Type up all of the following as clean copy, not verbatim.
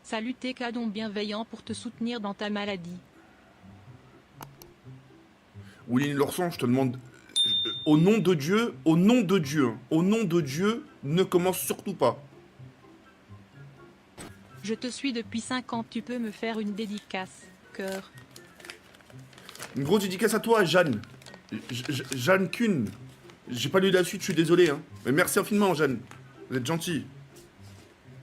Salut tes cadons bienveillants pour te soutenir dans ta maladie. Willy l'ourson, je te demande, au nom de Dieu, ne commence surtout pas. Je te suis depuis 5 ans, tu peux me faire une dédicace. Cœur. Une grosse dédicace à toi, Jeanne. Jeanne Kuhn. J'ai pas lu la suite, je suis désolé. Hein. Mais merci infiniment, Jeanne. Vous êtes gentil.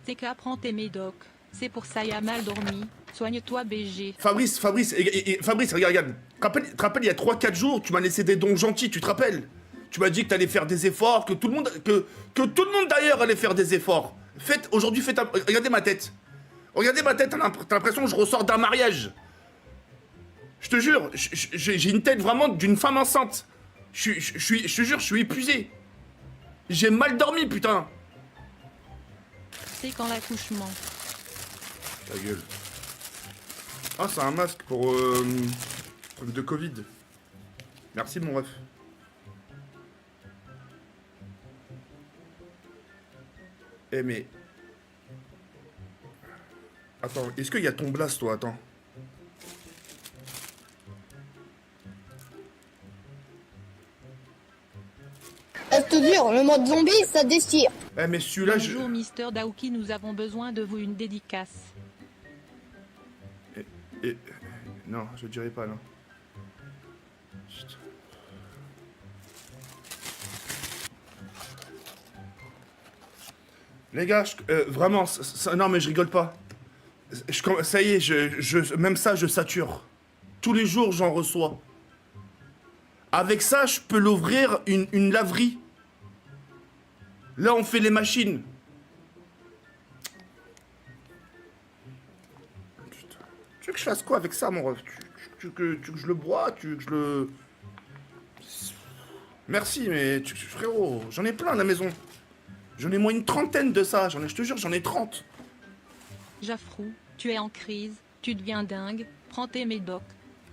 TK, prends tes médocs. C'est pour ça, y a mal dormi. Soigne-toi, BG. Fabrice, regarde. Te rappelles, il y a 3-4 jours, tu m'as laissé des dons gentils, tu te rappelles? Tu m'as dit que t'allais faire des efforts, que tout le monde d'ailleurs allait faire des efforts. Aujourd'hui, regardez ma tête. Regardez ma tête, t'as l'impression que je ressors d'un mariage. Je te jure, j'ai une tête vraiment d'une femme enceinte. Je te jure, je suis épuisé. J'ai mal dormi, putain. C'est quand l'accouchement. Ta gueule. Ah, c'est un masque pour truc de Covid. Merci, mon ref. Eh mais... Attends, est-ce qu'il y a ton blast, toi? Attends. Reste dur, le mode zombie, ça déchire. Eh mais celui-là, Bonjour, Mister Daouki, nous avons besoin de vous, une dédicace. Non, je dirais pas, non. Chut. Les gars, vraiment, non mais je rigole pas. Ça y est, même ça, je sature. Tous les jours, j'en reçois. Avec ça, je peux l'ouvrir une laverie. Là, on fait les machines. Putain. Tu veux que je fasse quoi avec ça, mon ref? Tu veux que je le broie? Tu veux que je le... Merci, mais frérot, j'en ai plein à la maison. J'en ai moins une trentaine de ça. Je te jure, j'en ai 30. Jaffrou, tu es en crise, tu deviens dingue, prends tes médocs.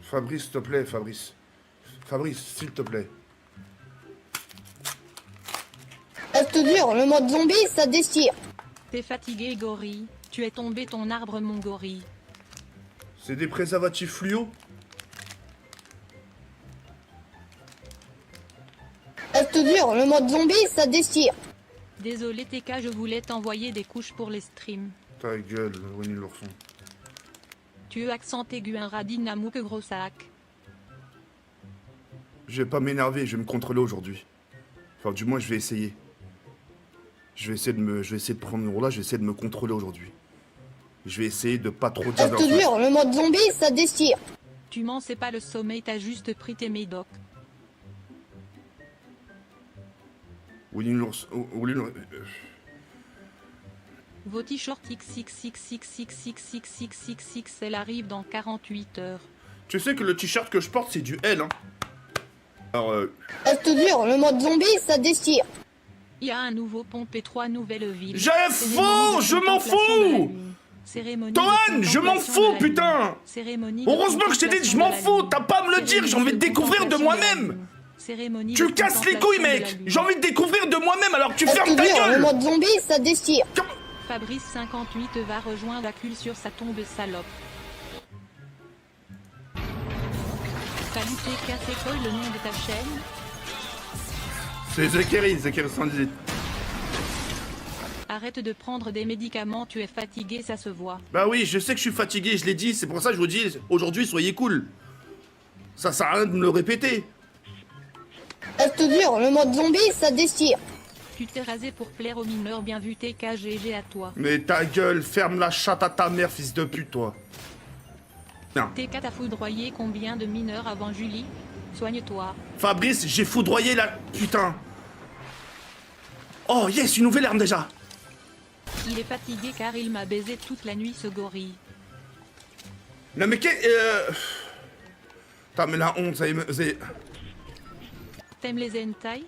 Fabrice, s'il te plaît, Fabrice. Fabrice, s'il te plaît. Reste dur, le mode zombie, ça déchire. T'es fatigué, gorille, tu es tombé ton arbre, mon gorille. C'est des préservatifs fluo? Reste dur, le mode zombie, ça déchire. Désolé TK, je voulais t'envoyer des couches pour les streams. Ta gueule, Winnie l'ourson. Tu accent aigu un radis namouk gros sac. Je vais pas m'énerver, je vais me contrôler aujourd'hui. Enfin, du moins, je vais essayer. Je vais essayer de prendre le rôle là, je vais essayer de me contrôler aujourd'hui. Je vais essayer de pas trop dire Reste d'insultes. dur, le mode zombie, ça déchire. Tu mens, c'est pas le sommeil, t'as juste pris tes médocs. Winnie l'ourson... Vos t-shirts XXXXXXXXXXL arrivent dans 48 heures. Tu sais que le t-shirt que je porte, c'est du L, hein. Alors, Reste dur, le mode zombie, ça déchire. Il y a un nouveau pont et 3 nouvelles villes. J'ai faux, je m'en fous. Toan, je m'en fous, putain. Heureusement que je t'ai dit, je m'en fous. T'as pas à me le dire, j'ai envie de découvrir de moi-même. Tu casses les couilles, mec. J'ai envie de découvrir de moi-même, alors tu fermes Reste ta dur, le gueule. mode zombie, ça déchire. Fabrice 58 va rejoindre la cul sur sa tombe, salope. Salut TK, c'est quoi le nom de ta chaîne? C'est Zekeri 118. Arrête de prendre des médicaments, tu es fatigué, ça se voit. Bah oui, je sais que je suis fatigué, je l'ai dit, c'est pour ça que je vous dis, aujourd'hui, soyez cool. Ça sert à rien de me le répéter. Reste dur, le mode zombie, ça déchire. Tu t'es rasé pour plaire aux mineurs, bien vu TK, GG à toi. Mais ta gueule, ferme la chatte à ta mère, fils de pute, toi. Non. TK t'a foudroyé combien de mineurs avant Julie? Soigne-toi. Fabrice, j'ai foudroyé la... Putain. Oh, yes, une nouvelle arme déjà. Il est fatigué car il m'a baisé toute la nuit, ce gorille. Non mais Putain, mais la honte, ça y est... T'aimes les hentai?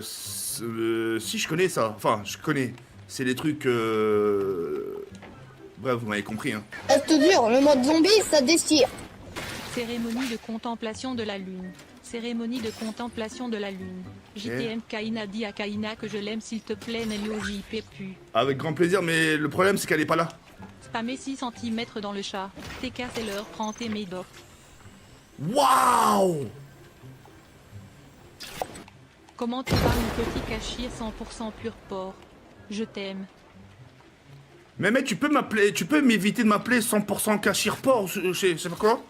Si, je connais ça. Enfin, je connais. C'est des trucs... Bref, vous m'avez compris, hein. Reste dur, le mode zombie, ça déchire. Cérémonie de contemplation de la lune. Cérémonie de contemplation de la lune. JTM Kaina dit à Kaina que je l'aime s'il te plaît Nelio JP pu. Avec grand plaisir, mais le problème c'est qu'elle est pas là. Spammer 6 cm dans le chat. TK c'est l'heure, prends tes médocs. Waouh! Comment tu vas mon petit cachir 100% pur porc? Je t'aime. Mais tu peux m'appeler, tu peux m'éviter de m'appeler 100% Cachir Port, je sais pas quoi?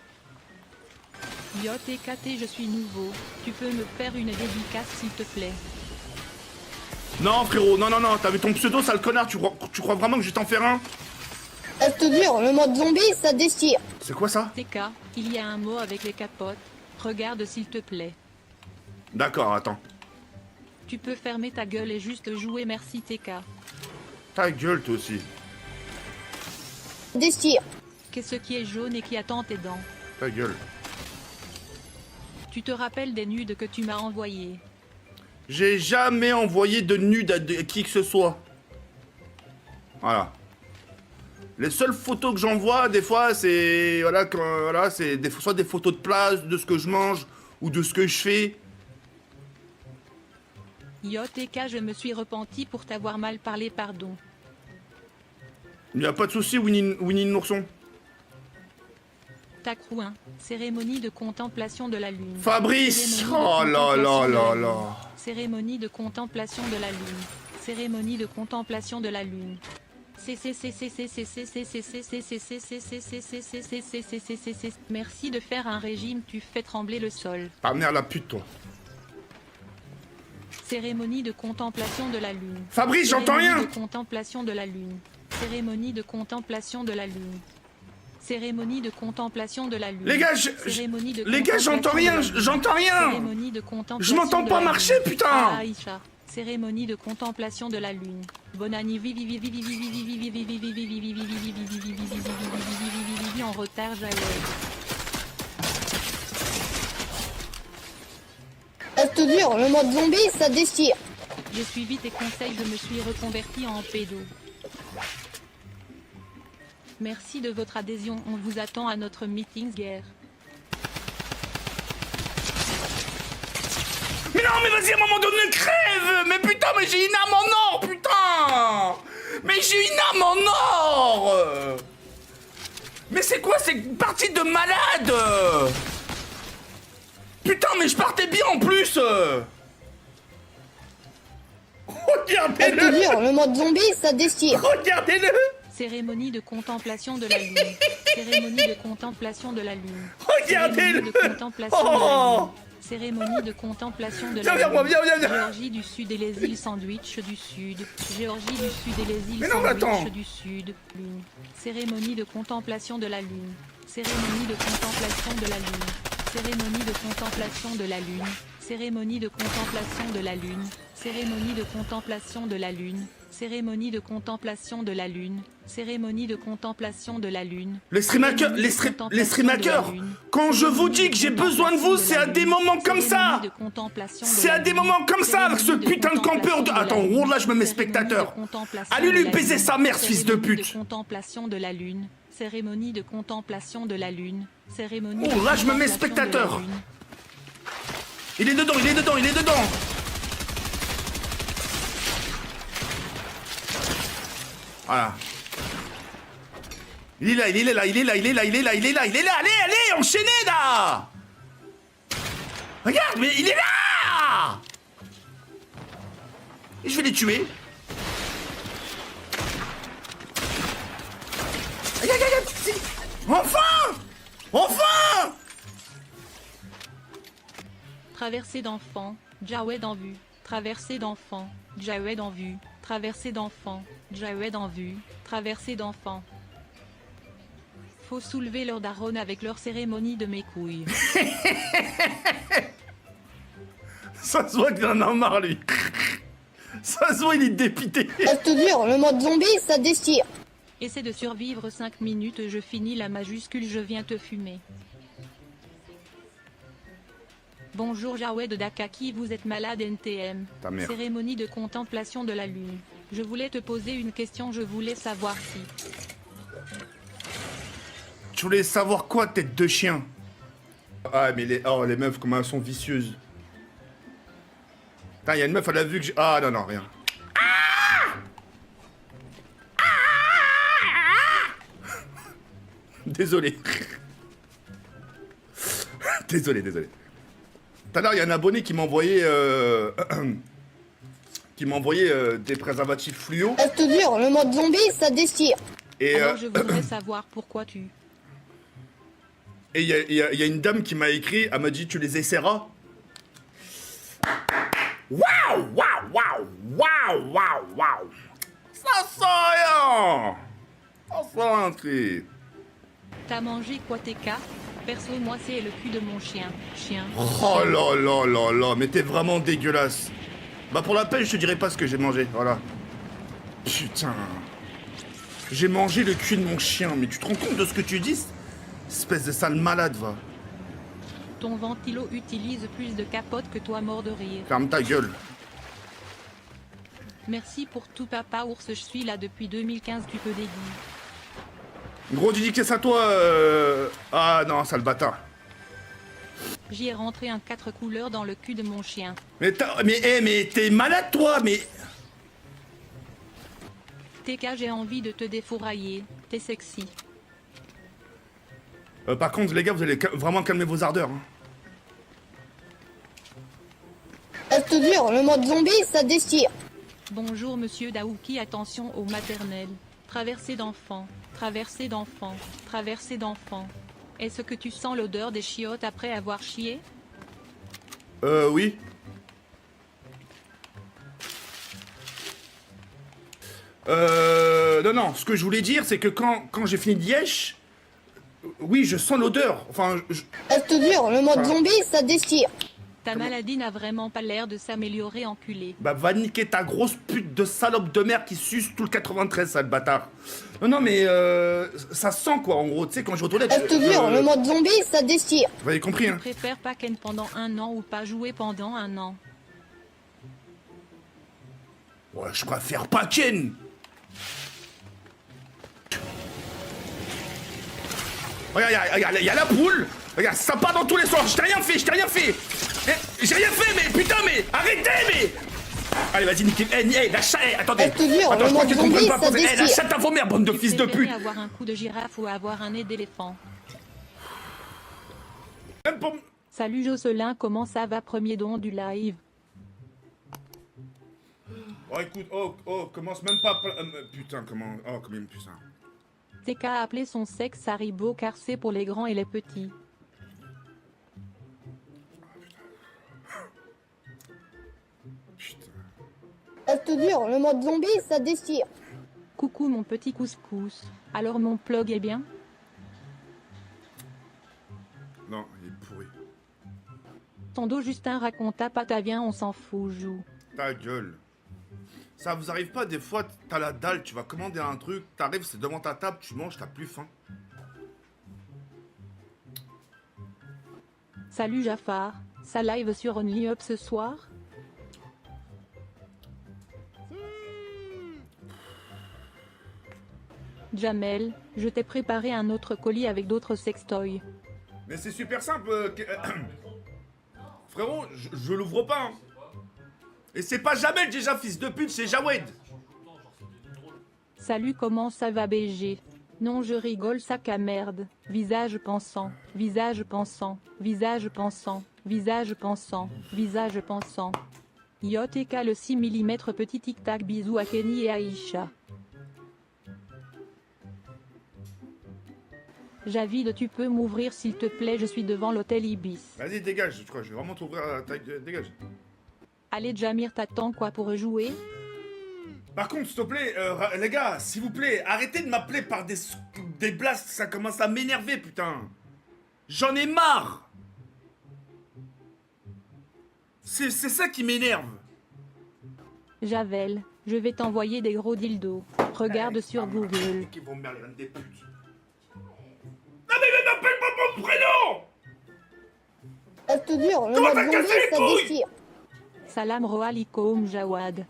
Yo TKT je suis nouveau. Tu peux me faire une dédicace s'il te plaît. Non frérot, non, t'as vu ton pseudo, sale connard, tu crois vraiment que je vais t'en faire un? Je te jure, le mode zombie, ça déchire. C'est quoi ça? TK, il y a un mot avec les capotes. Regarde s'il te plaît. D'accord, attends. Tu peux fermer ta gueule et juste jouer merci TK. Ta gueule toi aussi. Déchire. Qu'est-ce qui est jaune et qui attend tes dents? Ta gueule. Tu te rappelles des nudes que tu m'as envoyées? J'ai jamais envoyé de nude à qui que ce soit. Voilà. Les seules photos que j'envoie, des fois, c'est... Voilà, c'est soit des photos de place, de ce que je mange, ou de ce que je fais. Yo TK, je me suis repenti pour t'avoir mal parlé, pardon. Il n'y a pas de souci, Winnie le Nourson. Tacrouin, cérémonie de contemplation de la lune. Fabrice! Cérémonie Oh de là là contemplation de là la là. lune. Cérémonie de contemplation de la lune. Cérémonie de contemplation de la lune. Merci de faire un régime, tu fais trembler le sol. Ta mère la pute, toi. Cérémonie de contemplation de la lune. Fabrice, j'entends rien! Cérémonie de contemplation de la lune. Cérémonie de contemplation de la lune. Cérémonie de contemplation de la lune. Les gars, j'entends rien, j'entends rien! Cérémonie de contemplation. Je m'entends pas marcher, putain! Aïcha. Cérémonie de contemplation de la lune. Bonne année en retard Jaël. Je te jure, le mode zombie, ça déchire. J'ai suivi tes conseils, je me suis reconverti en pédo. Merci de votre adhésion, on vous attend à notre meeting guerre. Mais non, mais vas-y, à un moment donné, crève! Mais putain, mais j'ai une âme en or, putain! Mais j'ai une âme en or! Mais c'est quoi cette partie de malade? Putain, mais je partais bien en plus! Je te Regardez-le! jure, le mode zombie, ça déchire. Regardez-le! Cérémonie de contemplation de la lune. Cérémonie de contemplation de la lune. Regardez-le! Cérémonie de contemplation de la Oh! lune. Cérémonie de contemplation de Viens, la viens, moi, lune. viens. Géorgie du Sud et les îles Sandwich du Sud. Géorgie du Sud et les îles Mais non, mais attends. Sandwich du Sud. Lune. Cérémonie de contemplation de la lune. Cérémonie de contemplation de la lune. Cérémonie de contemplation de la lune. Cérémonie de contemplation de la lune. Cérémonie de contemplation de la lune. Cérémonie de contemplation de la lune. Cérémonie de contemplation de la lune. Les streamhackers, les streamhackers, quand je vous dis que j'ai besoin de vous, c'est à des moments comme ça! C'est à des moments comme ça, avec ce putain de campeur de... Attends, oh là, je me mets spectateur. Allez lui baiser sa mère, ce fils de pute! Contemplation de la lune. Cérémonie de contemplation de la lune. Cérémonie. Oh là, je me mets spectateur. Il est dedans, il est dedans, il est dedans! Voilà. Il est là, il est là, il est là, il est là, il est là, il est là, il est là, allez, enchaînez là! Regarde, mais il est là! Et je vais les tuer. Regarde, enfin! Enfin! Traversée d'enfants, Jawed en vue. Traversée d'enfants, Jawed en vue. Traversée d'enfants, Jawed en vue. Traversée d'enfants. Faut soulever leur daronne avec leur cérémonie de mes couilles. Ça se voit qu'il en a marre, lui. Ça se voit, il est dépité. Je te jure, le mode zombie, ça déchire. Essaie de survivre 5 minutes, je finis la majuscule, je viens te fumer. Bonjour Jawed Dakaki, vous êtes malade NTM. Ta mère. Cérémonie de contemplation de la lune. Je voulais te poser une question, je voulais savoir si... Tu voulais savoir quoi, tête de chien? Ah, mais les meufs, comment elles sont vicieuses. Putain, il y a une meuf, elle a vu que j'ai... Ah, non, non, rien. Désolé. Désolé, désolé. Tout à l'heure, il y a un abonné qui m'a envoyé... des préservatifs fluo. Je te jure, le mode zombie, ça déchire. Et Alors je voudrais savoir pourquoi tu... il y a une dame qui m'a écrit, elle m'a dit, tu les essaieras? Waouh, waouh, waouh, waouh, waouh, waouh. Ça sent rien. Ça sent un truc. T'as mangé quoi TK? Perso moi c'est le cul de mon chien. Chien. Oh là là là là, mais t'es vraiment dégueulasse. Bah pour la peine, je te dirai pas ce que j'ai mangé, voilà. Putain. J'ai mangé le cul de mon chien, mais tu te rends compte de ce que tu dis? Espèce de sale malade, va. Ton ventilo utilise plus de capote que toi mort de rire. Ferme ta gueule. Merci pour tout papa ours, je suis là depuis 2015, tu peux déguiser. Gros dédicace à toi, Ah non, sale bâtard. J'y ai rentré un 4 couleurs dans le cul de mon chien. Mais t'es malade, toi, mais... TK j'ai envie de te défourailler, t'es sexy. Par contre, les gars, vous allez vraiment calmer vos ardeurs. Hein. Je te jure, le mode zombie, ça déchire. Bonjour monsieur Daouki, attention au maternel. Traversée d'enfants, traversée d'enfants, traversée d'enfants. Est-ce que tu sens l'odeur des chiottes après avoir chié? Oui. Non, non, ce que je voulais dire, c'est que quand j'ai fini Dièche, oui, je sens l'odeur. Enfin, Je te jure, le mode zombie, ça déchire. Ta maladie n'a vraiment pas l'air de s'améliorer, enculé. Bah, va niquer ta grosse pute de salope de merde qui suce tout le 93, sale bâtard. Non, non, mais ça sent quoi, en gros, tu sais, quand je retournais... Je te jure, le mode zombie, ça déchire. Vous avez compris, Je hein. préfère pas ken pendant un an ou pas jouer pendant un an. Ouais, je préfère pas Ken. Regarde, il y a la poule. Regarde, ça part dans tous les soirs. Je t'ai rien fait, je t'ai rien fait. J'ai rien fait, mais putain, mais arrêtez, mais. Allez, vas-y, niquez. La chatte, attendez. Je te jure, Attends, le je crois mode qu'ils comprennent zombie, pas. ça La déchire. chatte à vos mères, bande de Tu fils de préférais pute. avoir un cou de girafe ou avoir un nez d'éléphant? Même pour... Salut Jocelyn, comment ça va? Premier don du live. Oh, écoute, commence même pas. Putain, comment. Oh, combien putain. TK a appelé son sexe Haribo car c'est pour les grands et les petits. Putain. Je te jure, le mode zombie, ça déchire. Coucou mon petit couscous. Alors mon plug est bien? Non, il est pourri. Ton dos Justin raconta pas ta viens, on s'en fout, joue. Ta gueule. Ça vous arrive pas des fois, t'as la dalle, tu vas commander un truc, t'arrives, c'est devant ta table, tu manges, t'as plus faim. Salut Jafar, ça live sur OnlyUp ce soir? Jamel, je t'ai préparé un autre colis avec d'autres sextoys. Mais c'est super simple. Frérot, je l'ouvre pas. Hein. Et c'est pas Jamel déjà, fils de pute, c'est Jawed. Salut, comment ça va BG? Non, je rigole, sac à merde. Visage pensant, visage pensant, visage pensant, visage pensant, visage pensant. YOTK le 6 mm petit tic-tac, bisous à Kenny et Aïcha. Javide, tu peux m'ouvrir s'il te plaît, je suis devant l'hôtel Ibis. Vas-y, dégage, je crois, je vais vraiment t'ouvrir la taille. Dégage. Allez Jamir, t'attends quoi pour jouer? Par contre, s'il te plaît, les gars, s'il vous plaît, arrêtez de m'appeler par des blasts, ça commence à m'énerver, putain. J'en ai marre. C'est ça qui m'énerve. Javel, je vais t'envoyer des gros dildos. Regarde sur Google. Qui vont me merder des putes. Non mais m'appelle pas mon prénom. Je te jure, le Comment mode t'as zombie, cassé les ça couilles? déchire. Salam Roalikoum Jawad.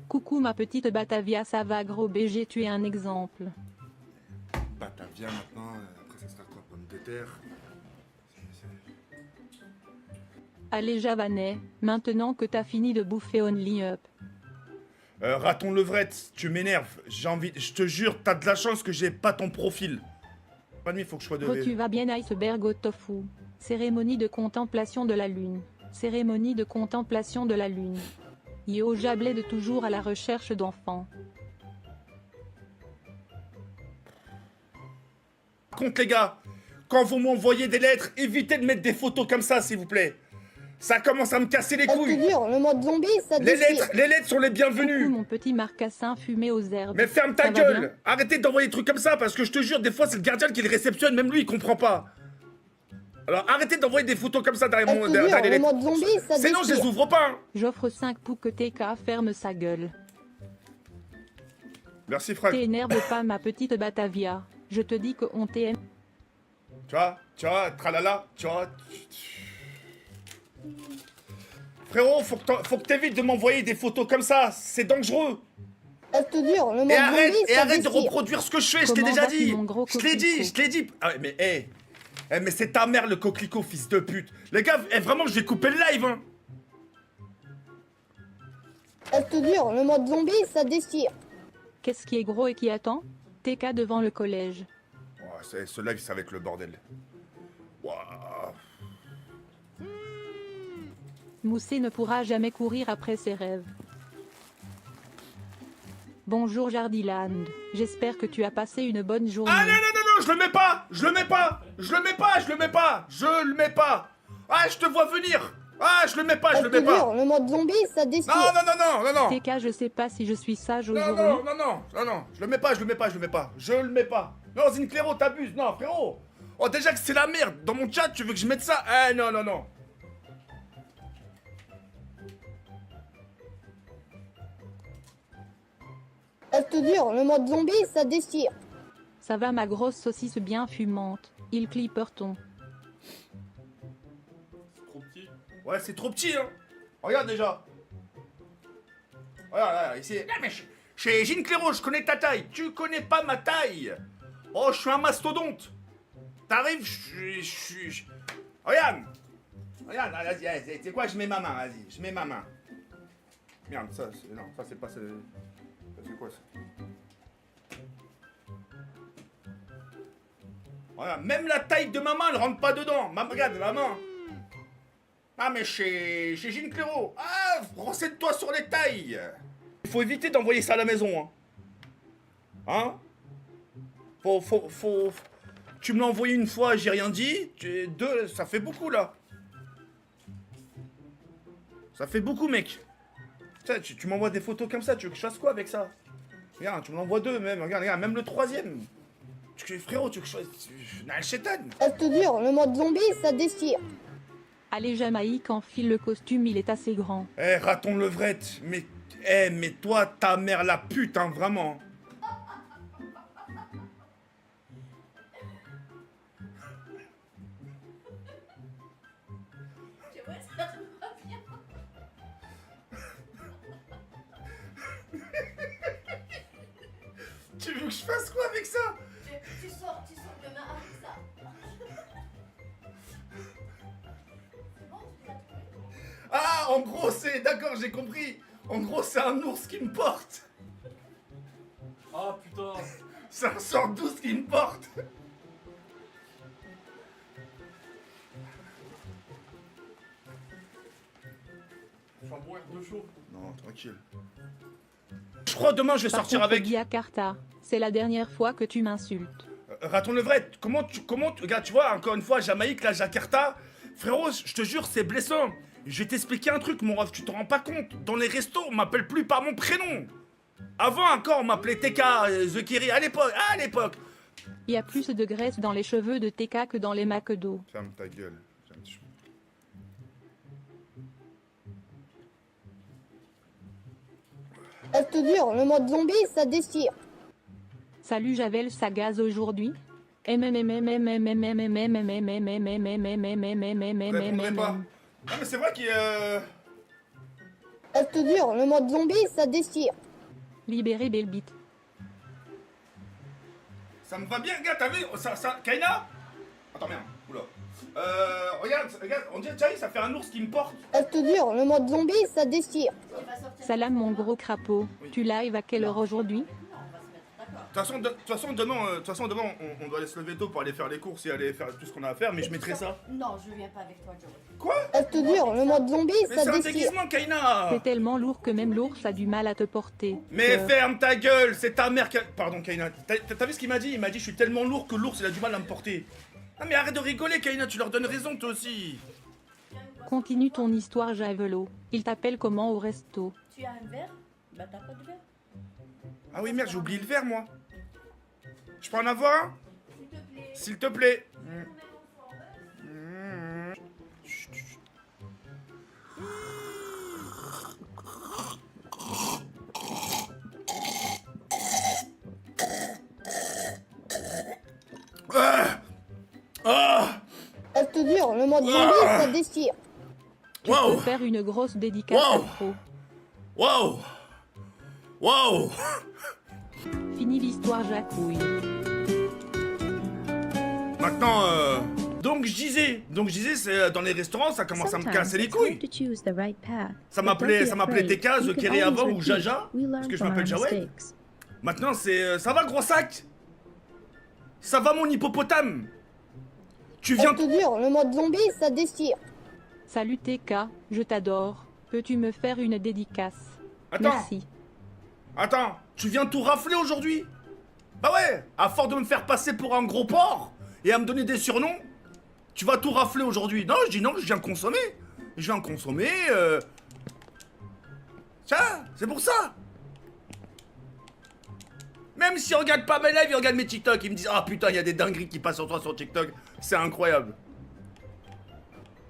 Coucou ma petite Batavia, ça va gros BG, tu es un exemple. Bah t'as viens maintenant, après ça sera quoi? de terre. Allez Javanais, maintenant que t'as fini de bouffer Only Up. Raton levrette, tu m'énerves. J'ai envie. Je te jure, t'as de la chance que j'ai pas ton profil. Pas de nuit, faut que je sois de. Tu vas bien iceberg au tofu. Cérémonie de contemplation de la lune. Cérémonie de contemplation de la lune. Yo Jablé de toujours à la recherche d'enfants. Par contre, les gars, quand vous m'envoyez des lettres, évitez de mettre des photos comme ça, s'il vous plaît. Ça commence à me casser les Je te couilles. jure, le mode zombie, ça Les déchire. lettres sont les bienvenues. Coucou mon petit marcassin fumé aux herbes. Mais ferme ta Ça va bien gueule. Arrêtez d'envoyer des trucs comme ça, parce que je te jure, des fois, c'est le gardien qui le réceptionne, même lui, il comprend pas. Alors arrêtez d'envoyer des photos comme ça derrière Je mon te derrière jure, les le lettres. mode zombie, ça Sinon, je les déchire. ouvre pas. Hein. J'offre 5 pour que TK ferme sa gueule. Merci, Franck. T'énerve pas ma petite Batavia. Je te dis qu'on t'aime. Tu vois, tralala, tu vois. Frérot, faut que t'évites de m'envoyer des photos comme ça, c'est dangereux. Je te jure, le mode Et zombie, ça arrête de déchire. reproduire ce que je fais, je t'ai Comment déjà vas-tu, dit. mon gros Je te l'ai dit, coquelicot je te l'ai dit. Ah, mais mais c'est ta mère le coquelicot, fils de pute. Les gars, vraiment, je vais couper le live, hein. Je te jure, le mode zombie, ça déchire. Qu'est-ce qui est gros et qui attend? TK devant le collège. Oh, ce live, ça va être le bordel. Ouah. Moussé ne pourra jamais courir après ses rêves. Bonjour Jardiland, j'espère que tu as passé une bonne journée. Ah non, non, non, non, je le mets pas. Ah, je te vois venir. Ah, je le mets pas, Je je le te mets pas. jure, le mode zombie, ça déchire. Non, non, non, non, non, non. TK, je sais pas si je suis sage Non, aujourd'hui. non, non, non, non, non, je le mets pas. Non, Zinclero, t'abuses, non, frérot. Oh, déjà que c'est la merde. Dans mon chat, tu veux que je mette ça? Eh, non, non, non. Je te jure, le mode zombie, ça déchire. Ça va ma grosse saucisse bien fumante. Il clipperton. Trop petit. Ouais, c'est trop petit, hein. Regarde déjà. Regarde, ici. Non, mais chez Zinclero, je connais ta taille. Tu connais pas ma taille. Oh, je suis un mastodonte. T'arrives, je suis. Regarde. Regarde, vas-y, c'est quoi? Je mets ma main, vas-y. Je mets ma main. Merde, ça, non, ça c'est pas. Ça c'est quoi ça? Regarde, même la taille de ma main, elle rentre pas dedans. Regarde, ma main. Ah, mais chez Zinclero. Ah, renseigne-toi sur les tailles. Il faut éviter d'envoyer ça à la maison, hein. Faut. Tu me l'as envoyé une fois, j'ai rien dit. Deux, ça fait beaucoup là. Ça fait beaucoup, mec. Tu m'envoies des photos comme ça, tu veux que je fasse quoi avec ça? Regarde, tu me l'envoies deux même. Regarde, même le troisième. Frérot, tu veux que je fasse. Nal Shetan. Je te jure, le mode zombie, ça déchire. Allez Jamaïque, enfile le costume, il est assez grand. Eh, raton levrette, mais toi, ta mère la pute, hein, vraiment. Tu veux que je fasse quoi avec ça? Tu sors demain avec ça. C'est bon, tu l'as trouvé? Ah, en gros, c'est... D'accord, j'ai compris. En gros, c'est un ours qui me porte. Ah putain. C'est un sort d'ours qui me porte. Je vais mourir de chaud. Non, tranquille. Je crois demain, je vais Par sortir contre, avec... Diakarta, c'est la dernière fois que tu m'insultes. Raton levrette, regarde, tu vois, encore une fois, Jamaïque, la Jakarta, frérot, je te jure, c'est blessant. Je vais t'expliquer un truc, mon ref, tu te rends pas compte. Dans les restos, on m'appelle plus par mon prénom. Avant encore, on m'appelait TK, The Kiri, à l'époque. Il y a plus de graisse dans les cheveux de TK que dans les McDo. Ferme ta gueule. Je te jure, le mode zombie, ça déchire. Salut Javel, ça gaze aujourd'hui. Je répondrai pas. Non, mais c'est vrai qu'il Je te jure, le mode zombie, ça déchire. Libéré Belbit. Ça me va bien, gars, t'as vu ça, Kaina? Attends, merde. Oula. Regarde, on dirait, tiens, ça fait un ours qui me porte. Je te jure, le mode zombie, ça déchire. Salam mon gros crapaud. Tu live à quelle heure aujourd'hui? De toute façon, demain, on doit aller se lever tôt pour aller faire les courses et aller faire tout ce qu'on a à faire, mais je mettrai ça. Non, je viens pas avec toi, Joe. Quoi? Je te jure, le mode zombie, Mais ça c'est un déchire. déguisement, Kaina! C'est tellement lourd que même l'ours a du mal à te porter. Mais Cœur. ferme ta gueule, c'est ta mère qui a... Pardon, Kaina. T'as vu ce qu'il m'a dit? Il m'a dit, je suis tellement lourd que l'ours, il a du mal à me porter. Ah mais arrête de rigoler, Kaina, tu leur donnes raison, toi aussi. Continue ton histoire, Javelot. Il t'appelle comment au resto? Tu as un verre? Bah t'as pas de verre. Ah oui, merde, j'ai oublié le verre, moi. Je peux en avoir un? S'il te plaît. Je te jure, le mode zombie, ça déchire. Tu Wow. peux faire une grosse dédicace Wow. à Pro. Waouh! Waouh! Fini l'histoire, Jacouille. Maintenant, donc je disais, c'est dans les restaurants, ça commence à me casser les couilles. Ça m'appelait TK, The Kerry avant ou Jaja, parce que je m'appelle Jawed. Maintenant, ça va, gros sac? Ça va, mon hippopotame? Tu Je viens... te jure, le mode zombie, ça déchire. Salut TK, je t'adore. Peux-tu me faire une dédicace? Attends, Merci. attends, tu viens tout rafler aujourd'hui? Bah ouais, à force de me faire passer pour un gros porc et à me donner des surnoms, tu vas tout rafler aujourd'hui. Non, je dis non, je viens consommer. Je viens consommer, Tiens, c'est pour ça. Même s'ils regardent pas mes lives, ils regardent mes TikTok, ils me disent « Ah putain, il y a des dingueries qui passent sur toi sur TikTok, c'est incroyable !»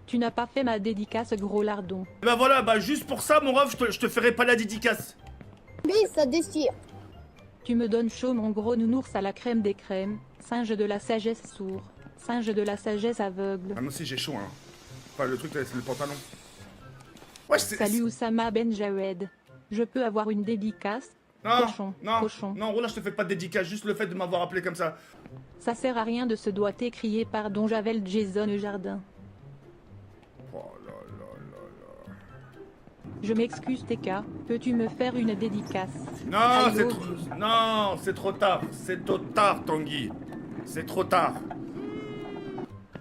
Tu n'as pas fait ma dédicace, gros lardon. Bah voilà, bah juste pour ça, mon ref, je te ferai pas la dédicace. Zombie, ça déchire. Tu me donnes chaud, mon gros nounours à la crème des crèmes. Singe de la sagesse sourd. Singe de la sagesse aveugle. Ah moi aussi j'ai chaud, hein. Enfin, le truc là, c'est le pantalon. Ouais, c'est... Salut Oussama Ben Jawed. Je peux avoir une dédicace? Non, Cochon, non, cochon. non, Roland, je te fais pas de dédicace, juste le fait de m'avoir appelé comme ça. Ça sert à rien de se doiter crier pardon Javel Jason Jardin. Oh là là là là. Je m'excuse TK, peux-tu me faire une dédicace? Non, I c'est love trop... you. Non, c'est trop tard. C'est trop tard, Tanguy. C'est trop tard.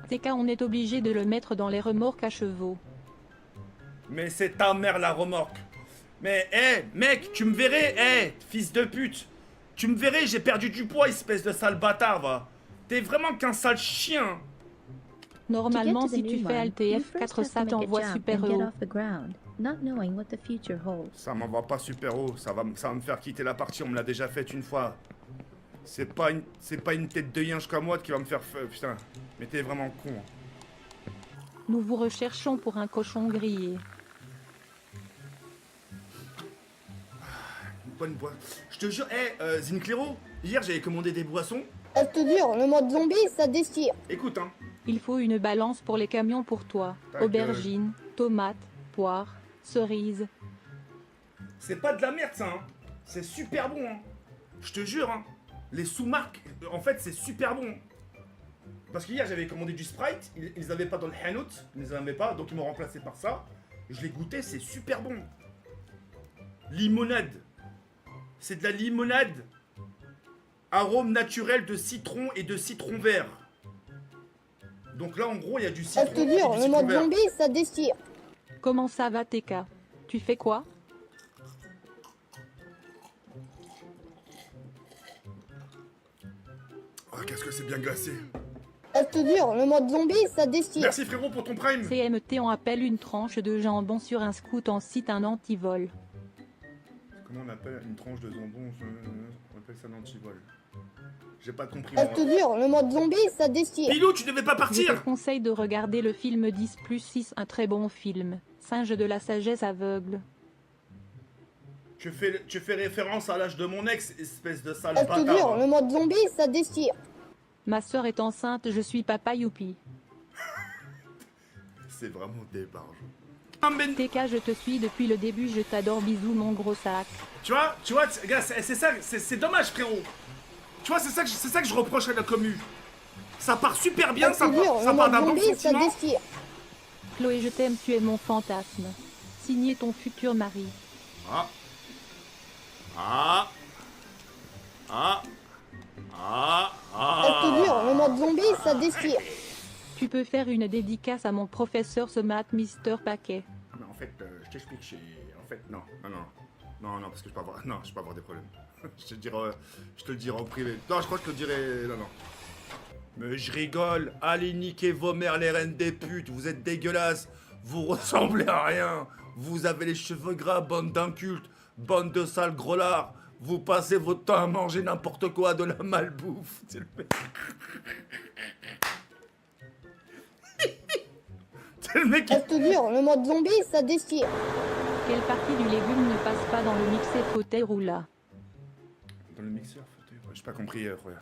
TK, on est obligé de le mettre dans les remorques à chevaux. Mais c'est ta mère la remorque. Mais, hé, mec, tu me verrais, fils de pute. Tu me verrais, j'ai perdu du poids, espèce de sale bâtard, va. T'es vraiment qu'un sale chien. Normalement, si tu fais Alt F4, ça t'envoie super haut. Ça m'envoie pas super haut, ça va me faire quitter la partie, on me l'a déjà faite une fois. C'est pas une tête de yinche comme moi qui va me faire... Putain, mais t'es vraiment con. Nous vous recherchons pour un cochon grillé. Bonne boisson. Je te jure, Zinclero, hier j'avais commandé des boissons. Je te jure, le mode zombie, ça déchire. Écoute, hein. Il faut une balance pour les camions pour toi. Ta Aubergines, tomates, poires, cerises. C'est pas de la merde ça, hein. C'est super bon, hein. Je te jure, hein. Les sous-marques, en fait, c'est super bon. Parce qu'hier, j'avais commandé du Sprite, ils avaient pas dans le Hanout, ils les avaient pas, donc ils m'ont remplacé par ça. Je l'ai goûté, c'est super bon. Limonade. C'est de la limonade. Arôme naturel de citron et de citron vert. Donc là, en gros, il y a du Je citron te et jure, du le citron mode vert. zombie, ça déchire. Comment ça va TK? Tu fais quoi? Oh, qu'est-ce que c'est bien glacé. Je te jure, le mode zombie, ça déchire. Merci frérot pour ton prime. CMT, on appelle une tranche de jambon sur un scout en site un antivol. Comment on appelle une tranche de jambon? On appelle ça un antivol. J'ai pas compris. Je te jure, le mode zombie, ça déchire. Pilou, tu devais pas Je te partir. conseille de regarder le film 10+6, un très bon film. Singe de la sagesse aveugle. Tu fais référence à l'âge de mon ex, espèce de sale Je te jure, bâtard. le mode zombie, ça déchire. Ma sœur est enceinte, je suis papa youpi. C'est vraiment des barges. TK, je te suis depuis le début, je t'adore, bisous mon gros sac. Tu vois, gars, c'est ça, c'est dommage frérot. Tu vois, c'est ça que je reproche à la commu. Ça part super bien, Je te jure, ça le part mode d'un bon zombie, ça sentiment. déchire. Chloé, je t'aime, tu es mon fantasme. Signé ton futur mari. Ah. Ah. Ah. Ah. Je te jure, le mode zombie, ça déchire. Tu peux faire une dédicace à mon professeur ce mat, Mister Paquet. Ah, mais en fait, je t'explique, en fait, non, parce que je peux avoir des problèmes. je te le dirai en privé. Non, je crois que je te le dirai, non. Mais je rigole, allez niquer vos mères les reines des putes, vous êtes dégueulasses, vous ressemblez à rien, vous avez les cheveux gras, bande d'incultes, bande de sales grollards, vous passez votre temps à manger n'importe quoi, de la malbouffe. C'est le mec. C'est le mec qui... Je te jure, le mode zombie, ça déchire. Quelle partie du légume ne passe pas dans le mixé fauteuil roulant? Dans le mixeur, fauteuil, ouais, j'ai pas compris, Roya.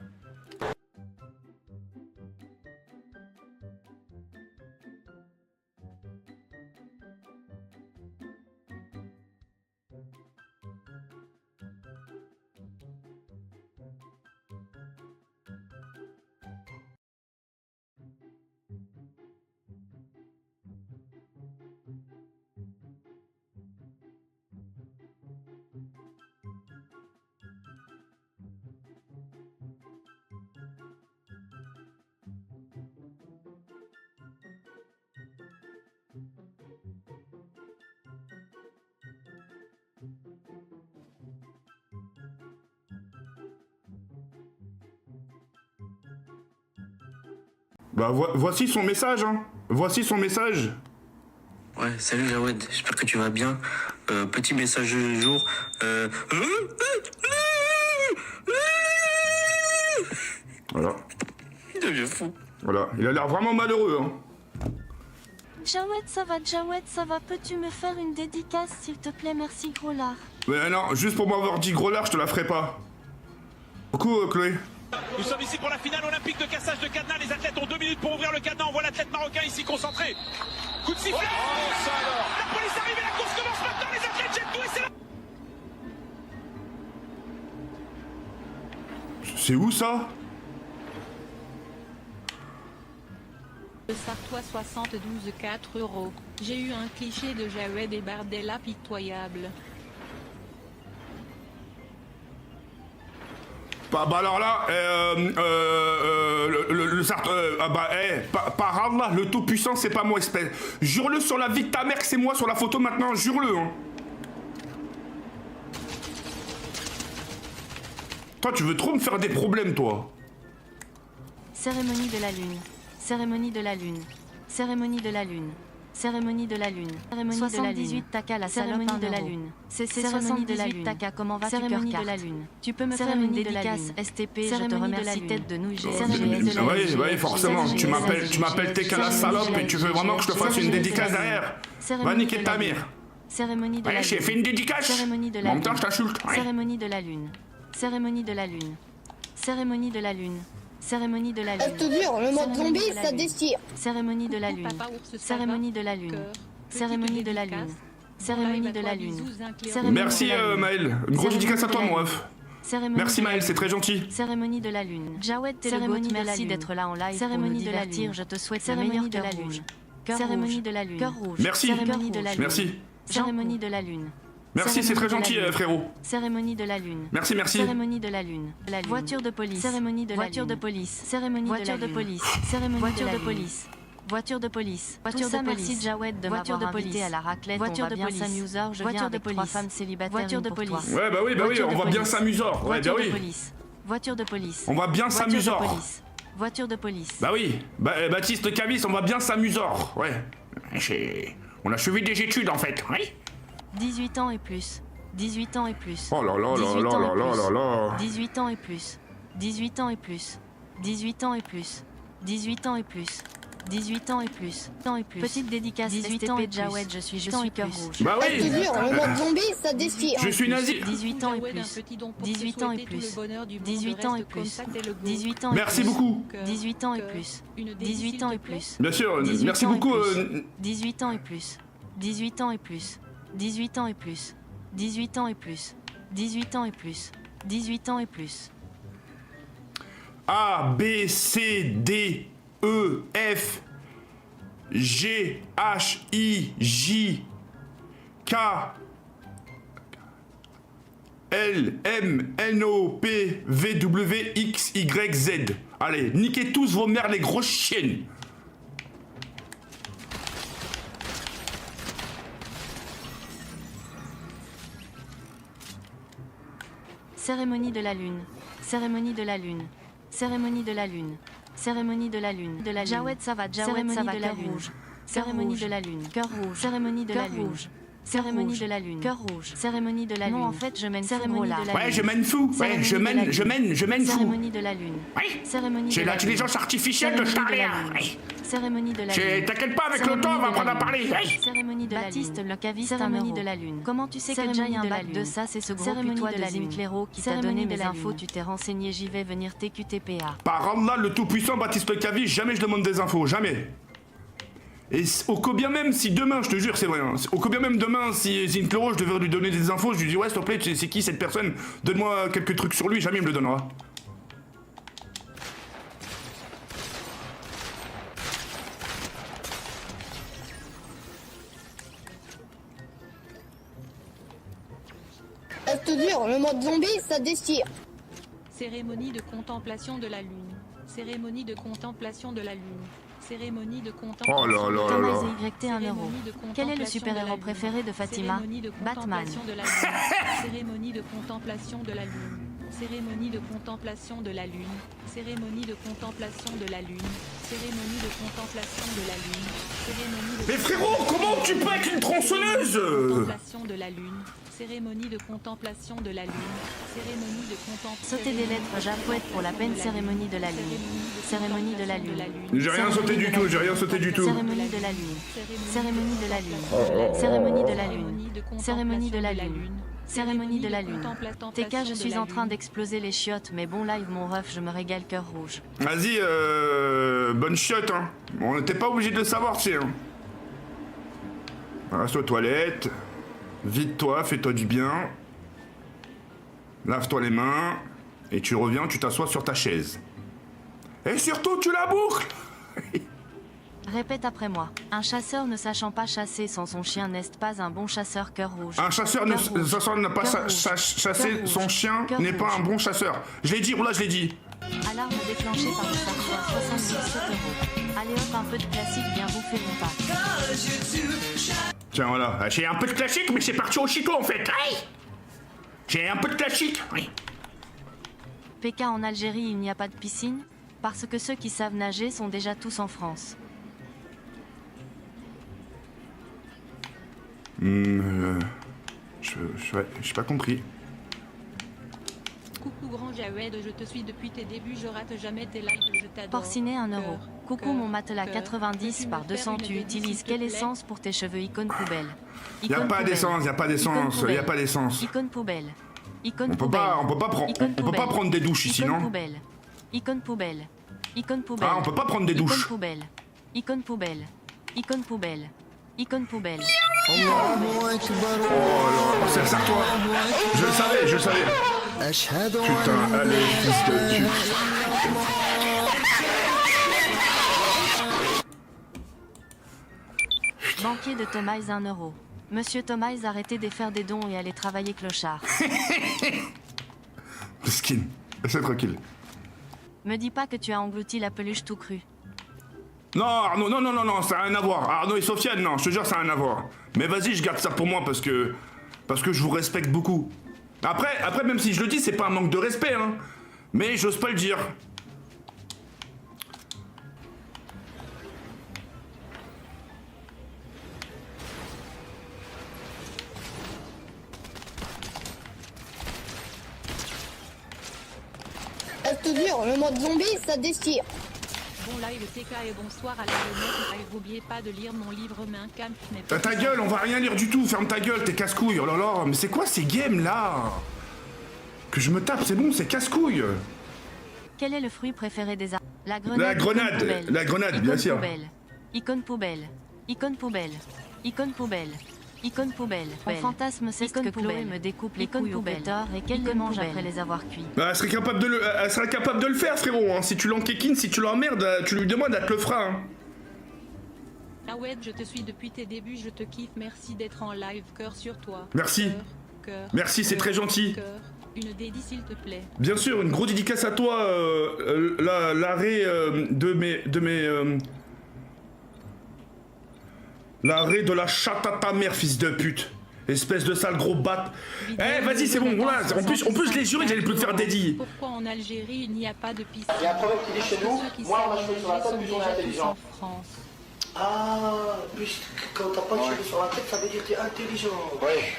Bah voici son message, hein. Voici son message. Ouais, salut Jawed, j'espère que tu vas bien. Petit message du jour. Voilà. Il devient fou. Voilà. Il a l'air vraiment malheureux, hein. Jawed, ça va, peux-tu me faire une dédicace s'il te plaît, merci gros lard. Mais non, juste pour m'avoir dit gros lard, je te la ferai pas. Coucou, Chloé. Nous sommes ici pour la finale olympique de cassage de cadenas. Les athlètes ont 2 minutes pour ouvrir le cadenas. On voit l'athlète marocain ici concentré. Coup de sifflet. La police arrive et la course commence maintenant. Les athlètes jettent tout et c'est là. C'est où ça? Le Sartois 72 4 €. J'ai eu un cliché de Jawed et Bardella pitoyable. Bah alors là, par Allah, le tout-puissant, c'est pas moi, espèce. Jure-le sur la vie de ta mère que c'est moi sur la photo maintenant, jure-le, hein. Toi, tu veux trop me faire des problèmes, toi. Cérémonie de la lune. Cérémonie de la lune. Cérémonie de la lune. Cérémonie de la lune. Cérémonie 78 Taka la cérémonie de la lune. C'est cérémonie de la lune. Taka comment va cérémonie de la lune. Tu peux me faire une dédicace STP, je te remercie tête de nous. Oui, forcément. Tu m'appelles TK la salope et tu veux vraiment que je te fasse une dédicace derrière. Va niquer ta mère. Cérémonie de la Ouais, lune. j'ai fait une dédicace. Cérémonie de la En même temps, lune. je t'insulte. Ouais. Cérémonie de la lune. Cérémonie de la lune. Cérémonie de la lune. Cérémonie de la Je te lune. jure, le mode Cérémonie zombie, de la ça lune. déchire. Cérémonie de la lune. Papa ours, ça Cérémonie va? de la lune. Cœur. Cérémonie de la Petite lune. dédicace. Cérémonie de la Bon, lune. bisous, un clé. Cérémonie Merci, de la lune. Maël. Une grosse dédicace à toi, mon ref. Cérémonie Merci, de la Maël, c'est lune. très gentil. Cérémonie de la lune. Jawed, t'es Cérémonie le de la merci lune. d'être là en live. Cérémonie Cérémonie de la de la lune. Je te souhaite Cérémonie le meilleur de la cœur rouge. lune. Cérémonie de la lune. Cœur rouge. Merci. Cérémonie de la lune. Merci. Cérémonie de la lune. Merci, c'est très Cérémonie de gentil, la lune. frérot. Cérémonie de la lune. Merci, merci. Cérémonie de la lune. Voiture de police. Cérémonie de la Voiture lune. de police. Cérémonie Voiture de de police. police. Cérémonie Voiture de de la police. lune. Voiture de police. Voiture Tout ça, de merci police. Jawed de Voiture m'avoir de invité police. à la raclette. Voiture On va de bien police. s'amuser. Je Voiture viens de avec 3 police. femmes célibataires. Voiture une de pour police. toi. Ouais, bah oui, Voiture on de va bien police. s'amuser. Ouais, bah Voiture de oui. police. Voiture de police. On va bien Voiture de s'amuser. police. Voiture de police. Bah oui. Baptiste Camis, on va bien s'amuser. Ouais. On a suivi des études, en fait. Oui. 18 ans et plus. 18 ans et plus. Oh là là là 18 là ans là et là plus. là là. 18 ans et plus. 18 ans et plus. 18 ans et plus. 18 ans et plus. 18 ans et plus. Temps et plus. Petite dédicace 18 ans et Jawed, je suis cœur rouge. Bah Je te oui. jure, le mode zombie, ça déchire. Je suis nazi. 18 ans et Jawed, un plus. petit don pour 18 te ans et souhaiter tout plus. le bonheur du monde. 18 ans et Reste plus. contact et le go. 18 ans et Merci plus. beaucoup. 18 ans et Cœur. plus. Une 18 ans et s'il te plaît. plus. Bien sûr, 18 merci ans et beaucoup. plus. 18 ans et plus. 18 ans et plus. 18 ans et plus. 18 ans et plus. 18 ans et plus. 18 ans et plus. A, B, C, D, E, F, G, H, I, J, K, L, M, N, O, P, V, W, X, Y, Z. Allez, niquez tous vos mères les grosses chiennes. Cérémonie de la lune. Cérémonie de la lune. Cérémonie de la lune. Cérémonie de la lune. De la lune. Jawed Savad. Jawed Savad. Cœur rouge. Cérémonie de la lune. Cœur rouge. Cérémonie de la lune. Cérémonie de la lune. Cœur rouge. Cérémonie de la lune. Non, en fait, je mène cérémonie de la lune. Ouais, je mène fou. Ouais, je mène fou. Cérémonie de la lune. Oui. Cérémonie J'ai de la l'intelligence artificielle de Starlia. Oui. Cérémonie de la lune. T'inquiète pas, avec le temps, on va apprendre à parler. Oui. Cérémonie de la lune. Baptiste, le caviste, cérémonie de la lune. Comment tu sais que déjà y a un bac de ça, c'est ce gros putois de Zimiclero qui t'a donné mes infos, tu t'es renseigné, j'y vais venir TQTPA. Par Allah, le tout-puissant Baptiste Le Cavi, jamais je demande des infos, jamais. Et au combien même si demain, je te jure, c'est vrai, hein, au combien même demain, si Zinclero, je devais lui donner des infos, je lui dis ouais, s'il te plaît, c'est qui cette personne? Donne-moi quelques trucs sur lui, jamais il me le donnera. Je te jure, le mode zombie, ça déchire. Cérémonie de contemplation de la lune. Cérémonie de contemplation de la lune. Cérémonie de contemplation. Oh là là là Thomas là. YT 1 euro. Quel est le super-héros préféré de Fatima? Batman. Cérémonie de contemplation de la lune. Cérémonie de contemplation de la lune. Cérémonie de contemplation de la lune. Cérémonie de contemplation de la lune. Cérémonie de. Mais frérot, comment tu peux être une tronçonneuse? Contemplation de la lune. Cérémonie de contemplation de la lune. Cérémonie de contemplation. Sauter des lettres Japouette pour la peine. Cérémonie de la lune. Cérémonie de la lune. J'ai rien sauté du tout, j'ai rien sauté du tout. Cérémonie de la lune. Cérémonie de la lune. Cérémonie de la lune. Cérémonie de la lune. Cérémonie de la lune. TK, je suis en train d'exploser les chiottes, mais bon live mon ref, je me régale cœur rouge. Vas-y, bonne chiotte, hein. On n'était pas obligé de le savoir, tu sais. Hein. Reste aux toilettes. Vide-toi, fais-toi du bien. Lave-toi les mains. Et tu reviens, tu t'assois sur ta chaise. Et surtout, tu la boucles. Répète après moi. Un chasseur ne sachant pas chasser sans son chien n'est pas un bon chasseur, cœur rouge. Un chasseur ne sachant ne pas chasser son chien n'est pas un bon chasseur. Je l'ai dit, là je l'ai dit. Alarme déclenchée par le parti à 77 €. Allez hop, un peu de classique, viens bouffer mon pas. Tiens, voilà. J'ai un peu de classique, mais c'est parti au chito en fait. Hey, j'ai un peu de classique. Oui. PK en Algérie, il n'y a pas de piscine? Parce que ceux qui savent nager sont déjà tous en France. J'ai pas compris. Coucou grand Jawed, je te suis depuis tes débuts, je rate jamais tes lives, je t'adore. Porciné 1 €. Cœur, Coucou cœur, mon matelas cœur. 90 Peux-tu par me faire 200, une tu devis, utilises s'il te quelle plaît? essence pour tes cheveux? Icône poubelle. Y a pas d'essence, y a pas d'essence, y a pas d'essence. Icône poubelle. Icône On peut poubelle. pas prendre des douches ici, Icône non? poubelle. Icône poubelle. Icône poubelle. Ah, on peut pas prendre des Icône douches. poubelle. Icône poubelle. Icône poubelle. Icône poubelle. Oh là, serre-toi. Je le savais. Putain, allez, fils de pute. Banquier de Thomas 1 €. Monsieur Thomas, arrêtez de faire des dons et allez travailler clochard. Skin, laisse-le tranquille. Me dis pas que tu as englouti la peluche tout cru. Non, Arnaud, non, ça a rien à voir. Arnaud et Sofiane, non, je te jure, ça a rien à voir. Mais vas-y, je garde ça pour moi parce que je vous respecte beaucoup. Après, même si je le dis, c'est pas un manque de respect, hein. Mais j'ose pas le dire. Je te jure, le mode zombie, ça déchire. Bon live TK et bonsoir à la jeunesse, et n'oubliez pas de lire mon livre Main Camp. Ta gueule, on va rien lire du tout, ferme ta gueule, t'es casse-couille, oh là là, mais c'est quoi ces games là? Que je me tape, c'est bon, c'est casse-couille. Quel est le fruit préféré des arbres? La La grenade, bien sûr. Icône poubelle. Icône poubelle. Icône poubelle. Icône poubelle. Icône poubelle. En fantasme, c'est que Chloé me découpe les couilles au pétard et qu'elle les mange après les avoir cuits. Bah, elle serait capable de le faire, frérot. Hein. Si tu l'enquéquines, si tu l'emmerdes, tu lui demandes, elle te le fera. Hein. Jawed, je te suis depuis tes débuts, je te kiffe, merci d'être en live, cœur sur toi. Merci. Cœur, Merci, c'est cœur, très gentil. cœur. Une dédicace s'il te plaît. Bien sûr, une grosse dédicace à toi, l'arrêt de mes... l'arrêt de la chatte à ta mère, fils de pute. Espèce de sale gros bat. Eh, vas-y, c'est bon, voilà. En plus, je l'ai juré que j'allais plus te faire dédier. Pourquoi en Algérie il n'y a pas de piscine? Il y a un problème qui dit chez nous, Ceux qui moi on a savent cheveux sur la nager tête, sont plus on est déjà tous intelligent. en France. Ah, puisque quand t'as pas de cheveux sur la tête, ça veut dire que t'es intelligent. Ouais.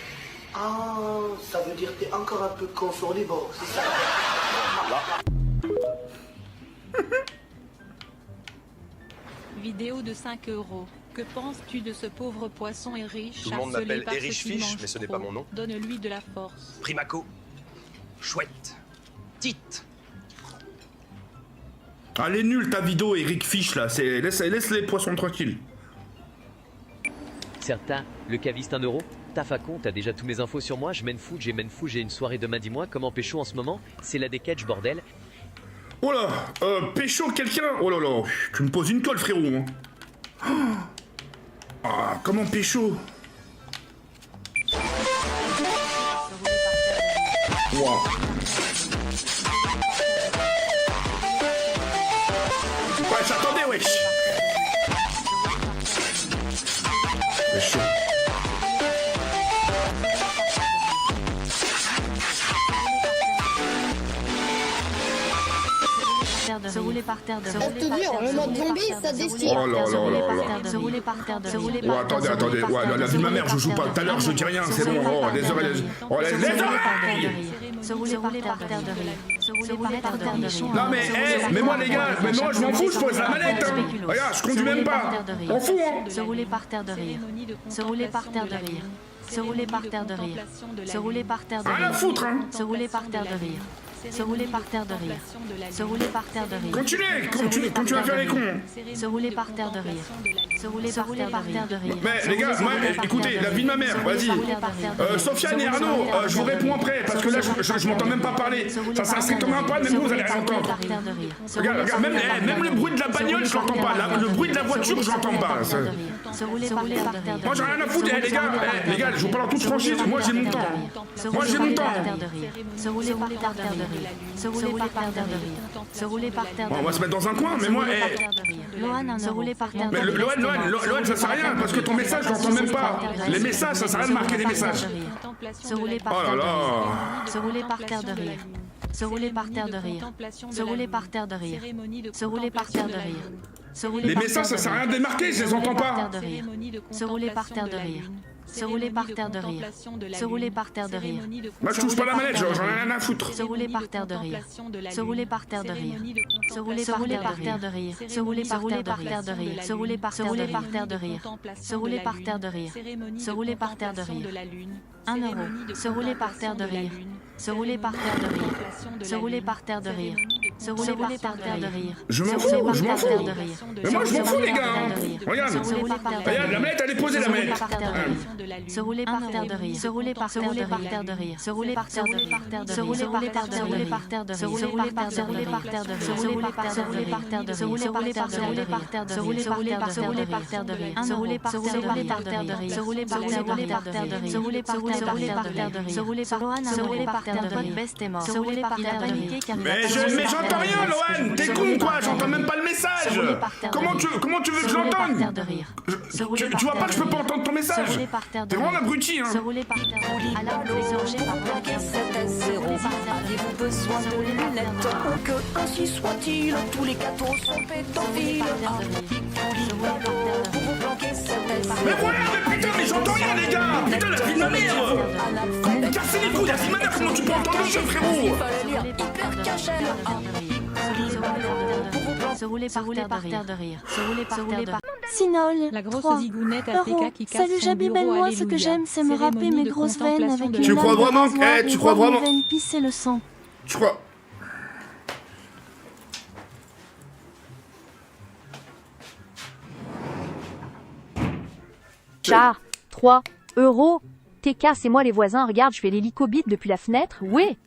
Ah, ça veut dire que t'es encore un peu con sur les bords, c'est ça. Vidéo de 5 €. Que penses-tu de ce pauvre poisson et riche? Tout le monde m'appelle Erich Fish, mais ce n'est pas mon nom. Donne-lui de la force. Primaco. Chouette. Tite. Elle est nulle ta vidéo, Eric Fish, là. Laisse les poissons tranquilles. Certain, le caviste 1 €. Taf à con, t'as déjà tous mes infos sur moi, je mène foot, j'ai une soirée demain, dis-moi, comment pécho en ce moment? C'est la décatch, bordel. Oh là, pécho quelqu'un? Oh là là, tu me poses une colle, frérot. Hein. Ah, comment pécho? Wow. Wesh, attendez, wesh. C'est chaud. Se rouler par terre de Je te jure, le mode zombie, ça déchire. Oh là là là là. Se rouler par terre de Oh, attendez. Ouais, la vie de ma mère, je joue pas. Tout à l'heure, je dis rien, c'est bon. Oh, les oreilles. Oh, les oreilles. Se rouler par terre de rire. Se rouler par terre de rire. Non, mais moi, les gars, mais moi, je m'en fous, je pose la manette. Hein. Regarde, je conduis même pas. On fout, hein. Se rouler par terre de rire. Se rouler par terre de rire. Se rouler par terre de rire. Se rouler par terre de rire. Rien à foutre, hein. Se rouler par terre de rire. Se rouler par terre de rire. Se rouler par terre de rire. Continue à faire les cons. Se rouler par terre de rire. Se rouler par terre de rire. Mais les gars, moi, écoutez, la vie de ma mère, vas-y. Sofiane et Arnaud, je vous réponds après, parce que là, je m'entends même pas parler. Ça sert strictement pas, même vous, vous allez rien entendre. Regarde, même le bruit de la bagnole, je l'entends pas. Le bruit de la voiture, je l'entends pas. Se rouler par terre de rire. Moi, j'ai rien à foutre, les gars, je vous parle en toute franchise, moi, j'ai mon temps. Moi, j'ai mon temps. Se rouler par terre de rire. Se rouler par terre de rire. Se rouler par terre de rire. On va se mettre dans un coin, mais moi, Lohan, se rouler par terre de mais rire. Lohan, ça sert à rien, parce que ton message, je l'entends même pas. Les messages, ça sert à rien de marquer des messages. Se rouler par Oh là terre de là. rire. Se rouler par terre de rire. Se rouler par terre de rire. Se rouler par terre de rire. Se rouler par terre de rire. Se rouler Les par messages, ça terre de sert à rien rire. de les marquer, je les entends pas. Se rouler par terre de rire. Se rouler par terre de rire. Se rouler par terre de rire. Moi, je touche pas la manette, j'en ai rien à foutre. Se rouler par terre de rire. Se rouler par terre de rire. Se rouler par terre de rire. Se rouler par terre de rire. Se rouler par terre de rire. Se rouler par terre de rire. Se rouler par terre de rire. 1 €. Se rouler par terre de rire. Se rouler par terre de rire. Se rouler par terre de rire. Se rouler par terre de rire. Je m'en fous. Mais moi, je m'en fous, les gars. Hein. Regarde, la manette, elle est posée, la manette. Se rouler par terre de rire. Se rouler par terre de rire. Se rouler par terre de rire. Se rouler par terre de rire. Se rouler par terre de rire. Se rouler par terre de rire. Se rouler par terre de rire. Se rouler par terre de rire. Se rouler par terre de rire. Se rouler par terre de rire. Se rouler par terre de rire. Se rouler par terre de rire. Se rouler par terre de rire. Se rouler par terre de rire. Se rouler par terre de rire. Se rouler par Lohan. Se rouler par terre de rire. Best est mort. Se rouler par terre de rire. Mais j'entends rien, Lohan. T'es con, quoi. J'entends même pas le message. Comment tu veux que je l'entende? Tu vois pas que je peux pas entendre ton message? T'es vraiment un abruti, hein. Se rouler par terre de rire. Alors, se rouler par terre de rire. Avez-vous besoin de lunettes? Que ainsi soit-il, tous les gâteaux sont pédophiles. Pour vous planquer cette Mais voilà, mais putain, mais j'entends rien, les gars. Putain, la vie de ma mère. Comment vous cassez les couilles, la vie de ma mère? Comment tu peux entendre le jeu, frérot? hyper caché. Se rouler par terre de rire. Se rouler par terre de rire. Sinol, La grosse 3 zigounette euros. ATK qui casse Salut son Jabi, bureau, moi ce que alléluia. j'aime c'est me râper Cérémonie mes de grosses veines contemplation avec de une la Tu crois lame de vraiment rasoir que- et tu crois voir mes vraiment- veines pisser le sang. Tu crois... Char, 3 Euro. TK, c'est moi les voisins, regarde, je fais l'hélicobite depuis la fenêtre, ouais.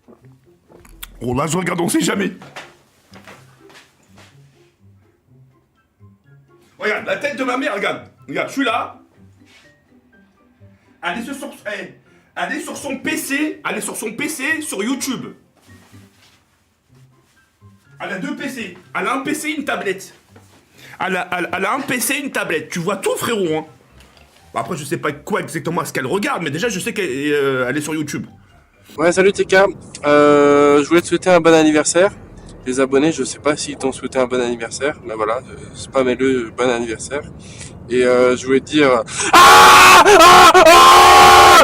Oh là, je regarde, on sait jamais. Regarde, la tête de ma mère, regarde. Regarde, je suis là. Elle est sur son PC. Elle est sur son PC sur YouTube. Elle a 2 PC. Elle a un PC et une tablette. Elle a un PC et une tablette. Tu vois tout, frérot, hein. Après, je sais pas quoi exactement ce qu'elle regarde, mais déjà, je sais qu'elle est sur YouTube. Ouais, salut TK. Je voulais te souhaiter un bon anniversaire. Les abonnés, je sais pas s'ils t'ont souhaité un bon anniversaire, mais voilà, spammez-le, bon anniversaire. Et je voulais te dire...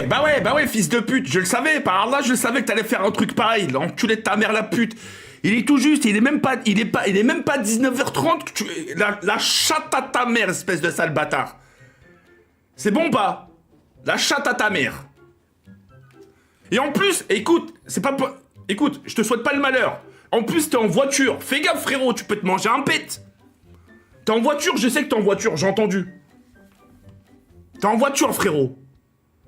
Bah ouais, fils de pute, je le savais, par là, je le savais que t'allais faire un truc pareil, l'enculé de ta mère, la pute. Il est tout juste, il est même pas 19h30, la chatte à ta mère, espèce de sale bâtard. C'est bon ou pas? La chatte à ta mère. Et en plus, écoute, écoute, je te souhaite pas le malheur. En plus, t'es en voiture. Fais gaffe, frérot, tu peux te manger un pet. T'es en voiture, je sais que t'es en voiture, j'ai entendu. T'es en voiture, frérot.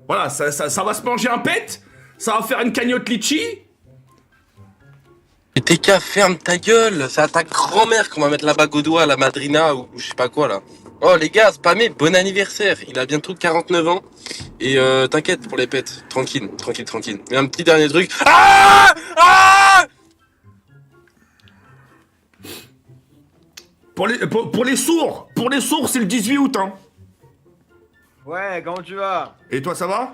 Voilà, ça va se manger un pet. Ça va faire une cagnotte litchi. Mais TK, ferme ta gueule. C'est à ta grand-mère qu'on va mettre la bague au doigt, la madrina ou je sais pas quoi, là. Oh, les gars, spammez, bon anniversaire. Il a bientôt 49 ans. Et t'inquiète pour les pets. Tranquille. Et un petit dernier truc. Pour les sourds, c'est le 18 août, hein. Ouais, comment tu vas? Et toi, ça va?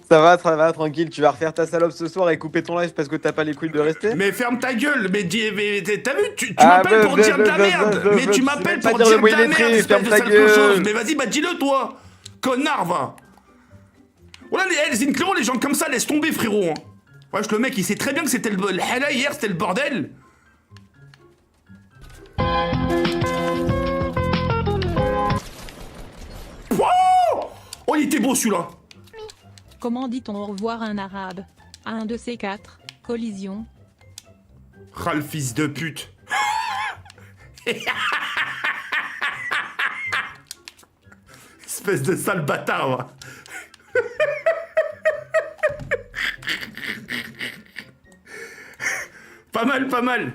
Ça va, tranquille. Tu vas refaire ta salope ce soir et couper ton live parce que t'as pas les couilles de rester? Mais ferme ta gueule, mais t'as vu, tu m'appelles pour dire de la merde. Mais tu m'appelles pour dire de la merde, espèce de sale cochon. Mais vas-y, bah dis-le, toi. Connard, va. Voilà, les inclérons, les gens comme ça, laisse tomber, frérot. Hein. Ouais, le mec, il sait très bien que c'était le hella hier, c'était le bordel. Oh, il était beau celui-là. Comment dit-on au revoir à un arabe? À un de ces 4. Collision. Ah, le fils de pute. Espèce de sale bâtard, va. Pas mal.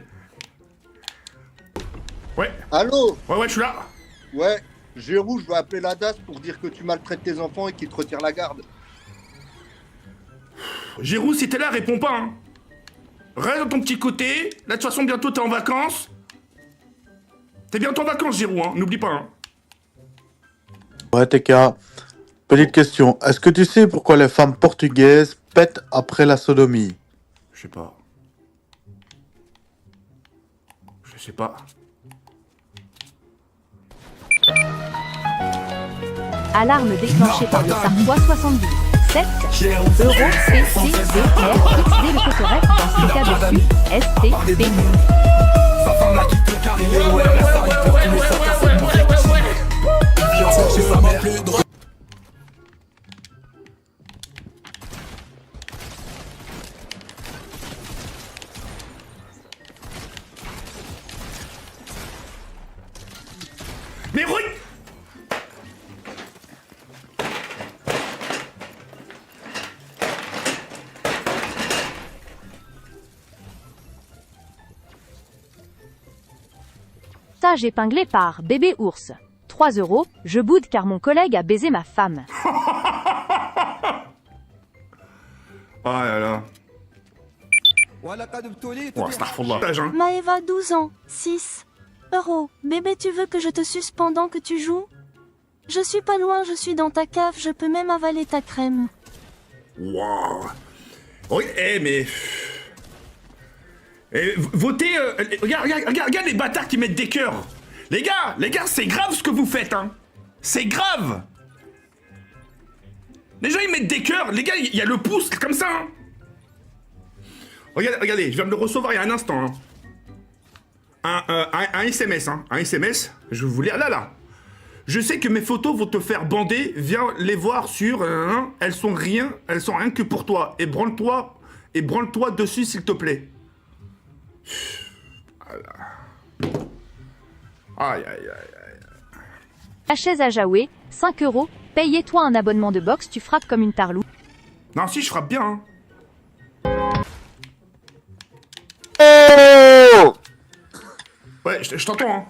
Ouais. Allô? Ouais, je suis là. Ouais, Gérou, je vais appeler la DAS pour dire que tu maltraites tes enfants et qu'ils te retirent la garde. Gérou, si t'es là, réponds pas, hein. Reste dans ton petit côté. Là, de toute façon, bientôt, t'es en vacances. T'es bientôt en vacances, Gérou, hein. N'oublie pas, hein. Ouais, TK. Petite question. Est-ce que tu sais pourquoi les femmes portugaises pètent après la sodomie? Je sais pas. Je sais pas. Alarme déclenchée par le Sartois 72. 7 euros CCDR XD le cotorec dans ce cas dessus ST béni. Mais oui. Stage épinglé par Bébé Ours. 3 euros, je boude car mon collègue a baisé ma femme. Oh là là. Oh, astaghfirullah. Maëva, 12 ans, 6 euros. Bébé, tu veux que je te suce pendant que tu joues? Je suis pas loin, je suis dans ta cave, je peux même avaler ta crème. Waouh. Oui, mais... votez... regarde les bâtards qui mettent des cœurs. Les gars, c'est grave ce que vous faites, hein. C'est grave. Les gens, ils mettent des cœurs. Les gars, il y a le pouce comme ça, hein. Regardez, je viens de le recevoir il y a un instant, hein. Un SMS, hein. Un SMS, je vous lire. Là. Je sais que mes photos vont te faire bander. Viens les voir sur... elles sont rien que pour toi. Et branle-toi dessus, s'il te plaît. Voilà. Aïe. La chaise à Jaoué, 5 euros. Paye-toi un abonnement de boxe, tu frappes comme une tarlou. Non, si, je frappe bien, hein. Ouais, je t'entends, hein.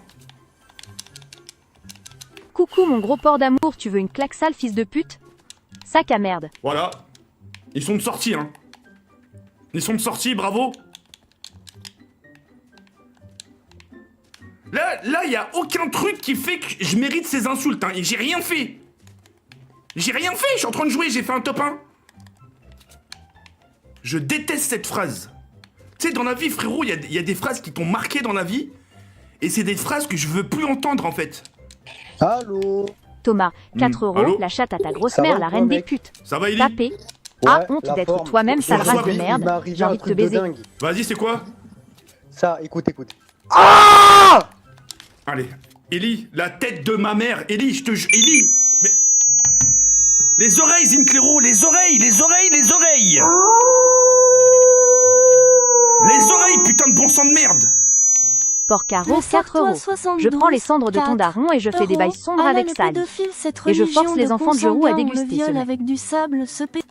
Coucou mon gros porc d'amour, tu veux une claque sale fils de pute? Sac à merde. Voilà. Ils sont de sortie, hein. Ils sont de sortie, bravo. Là, il y a aucun truc qui fait que je mérite ces insultes, hein. Et j'ai rien fait. J'ai rien fait, je suis en train de jouer, j'ai fait un top 1. Je déteste cette phrase. Tu sais, dans la vie, frérot, il y a des phrases qui t'ont marqué dans la vie. Et c'est des phrases que je veux plus entendre, en fait. Allô Thomas, 4 euros, allô la chatte à ta grosse Ça mère, va, la toi, reine des mec putes. Ça va, Ellie? Tapé. Ouais, Ah, honte la d'être forme. toi-même, sale Bonsoir, race de il merde. m'est arrivé J'ai un envie de te truc de baiser. dingue. Vas-y, c'est quoi? Ça, écoute. Allez. Ellie, la tête de ma mère. Ellie, je te jure. Ellie, mais... Les oreilles, Zinclero, les oreilles. Les oreilles, putain de bon sang de merde. Porcaro, 4 euros. Je prends les cendres de ton daron et je fais des bails sombres avec Sally. Et je force les enfants de Jérôme à déguster ce mec. avec du sable, ce p...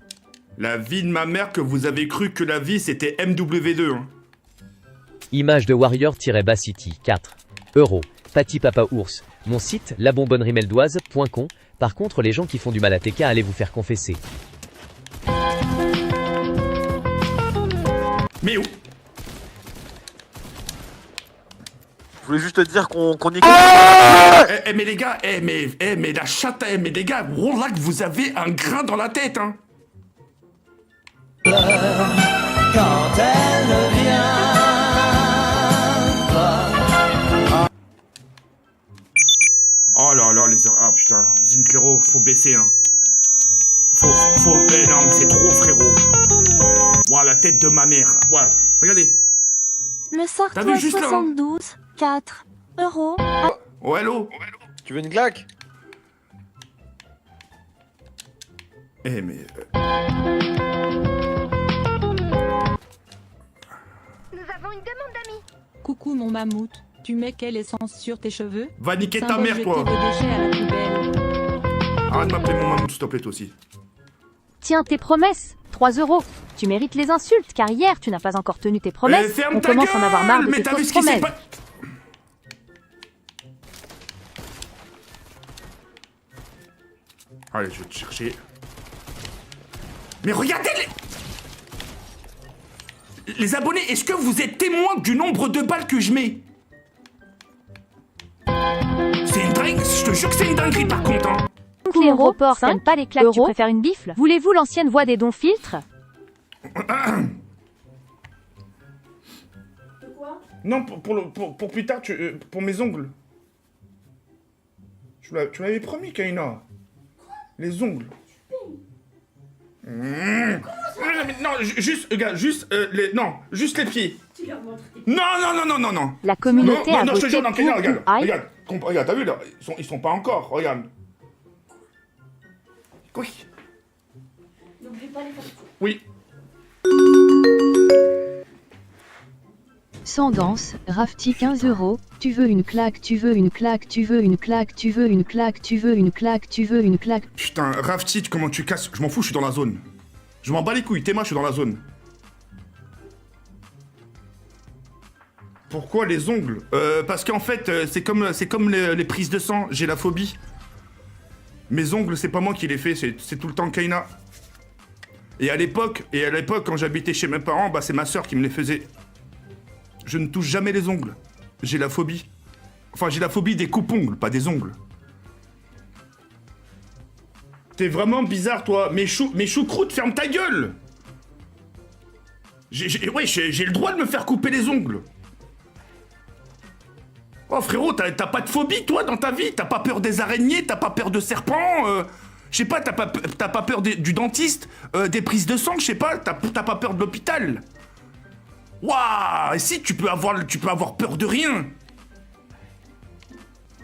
La vie de ma mère que vous avez cru que la vie c'était MW2. Hein. Image de Warrior-Bacity, 4 euros. Paty Papa Ours. Mon site, labonbonnerie-meldoise.com. Par contre, les gens qui font du mal à TK, allez vous faire confesser. Mais où? Je voulais juste te dire qu'on y... Mais les gars, mais la chatte, mais les gars, oh là que vous avez un grain dans la tête, hein. Quand elle vient. Oh là là, les... Ah putain, Zinclero, faut baisser, hein. Faut... Eh non, c'est trop, frérot. Ouah, la tête de ma mère. Ouah, regardez. Le Sartois 72, 4 euros. Oh, hello. Tu veux une claque? Eh mais... Nous avons une demande d'amis. Coucou mon mammouth, tu mets quelle essence sur tes cheveux? Va niquer ta Symbole mère, toi. jeter vos déchets à la poubelle. Arrête de m'appeler mon mammouth, s'il te plaît, toi aussi. Tiens, tes promesses, 3 euros. Tu mérites les insultes, car hier, tu n'as pas encore tenu tes promesses. Ferme On ta commence à en avoir marre de mais tes t'as vu fausses ce qui s'est promesses. Allez, je vais te chercher. Mais regardez les abonnés, est-ce que vous êtes témoins du nombre de balles que je mets? C'est une dingue, je te jure que c'est une dinguerie par contre, hein. Les aéroports t'aimes pas les claques, tu préfères une bifle? Voulez-vous l'ancienne voix des dons filtres? Non, pour plus tard, pour mes ongles. Tu m'avais promis, Kaina. Les ongles. Non, juste, gars, juste les pieds. Non. La communauté a non, je te voté jure, non, Kaina, pour regarde, ou aïe. regarde, t'as vu là, ils sont pas encore, regarde. Oui. N'oublie pas les factures. Oui. Sandance, Rafti 15 euros, tu veux une claque, tu veux une claque, tu veux une claque, tu veux une claque, tu veux une claque, tu veux une claque. Putain, Rafti, comment tu casses? Je m'en fous, je suis dans la zone. Je m'en bats les couilles, Théma, je suis dans la zone. Pourquoi les ongles? Parce qu'en fait, c'est comme les prises de sang, j'ai la phobie. Mes ongles, c'est pas moi qui les fais, c'est tout le temps Kaina. Et à l'époque, quand j'habitais chez mes parents, bah c'est ma soeur qui me les faisait. Je ne touche jamais les ongles. J'ai la phobie. Enfin, j'ai la phobie des coupes-ongles, pas des ongles. T'es vraiment bizarre, toi. Mes choucroutes, ferme ta gueule. J'ai le droit de me faire couper les ongles. Oh frérot, t'as pas de phobie, toi, dans ta vie? T'as pas peur des araignées? T'as pas peur de serpents? Je sais pas, t'as pas peur du dentiste? Des prises de sang? Je sais pas, t'as pas peur de l'hôpital? Waouh! Si, tu peux avoir peur de rien.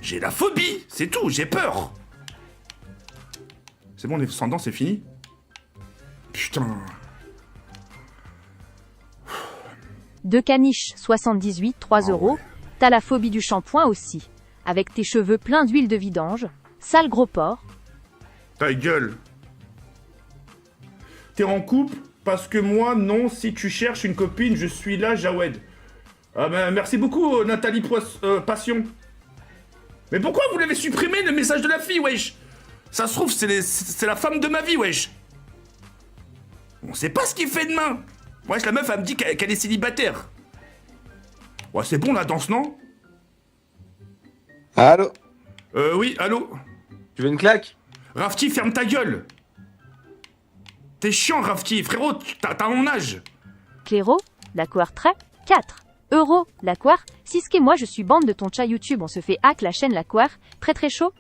J'ai la phobie, c'est tout, j'ai peur. C'est bon, les descendants, c'est fini? Putain. De caniche, 78, 3 euros. T'as la phobie du shampoing aussi. Avec tes cheveux pleins d'huile de vidange. Sale gros porc. Ta gueule. T'es en couple? Parce que moi, non, si tu cherches une copine, je suis là, Jawed. Ah ben, merci beaucoup, Nathalie Passion. Mais pourquoi vous l'avez supprimé, le message de la fille, wesh? Ça se trouve, c'est la femme de ma vie, wesh. On sait pas ce qu'il fait demain. Wesh, la meuf, elle me dit qu'elle est célibataire. Ouais, c'est bon, la danse, non? Allô? Oui, allô? Tu veux une claque? Rafti, ferme ta gueule. T'es chiant, Rafti. Frérot, t'as mon âge. Cléro, Laquare très 4 euros. Laquare, Sisk et moi je suis bande de ton chat YouTube, on se fait hack la chaîne Laquare, très très chaud.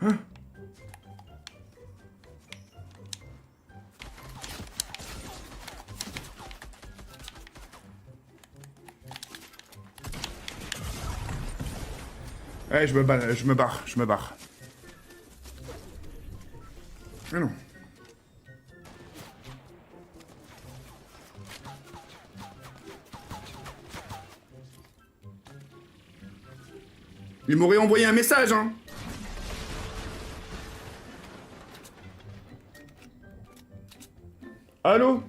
Hein? Ouais, je me barre. Mais non. Il m'aurait envoyé un message, hein. Allô?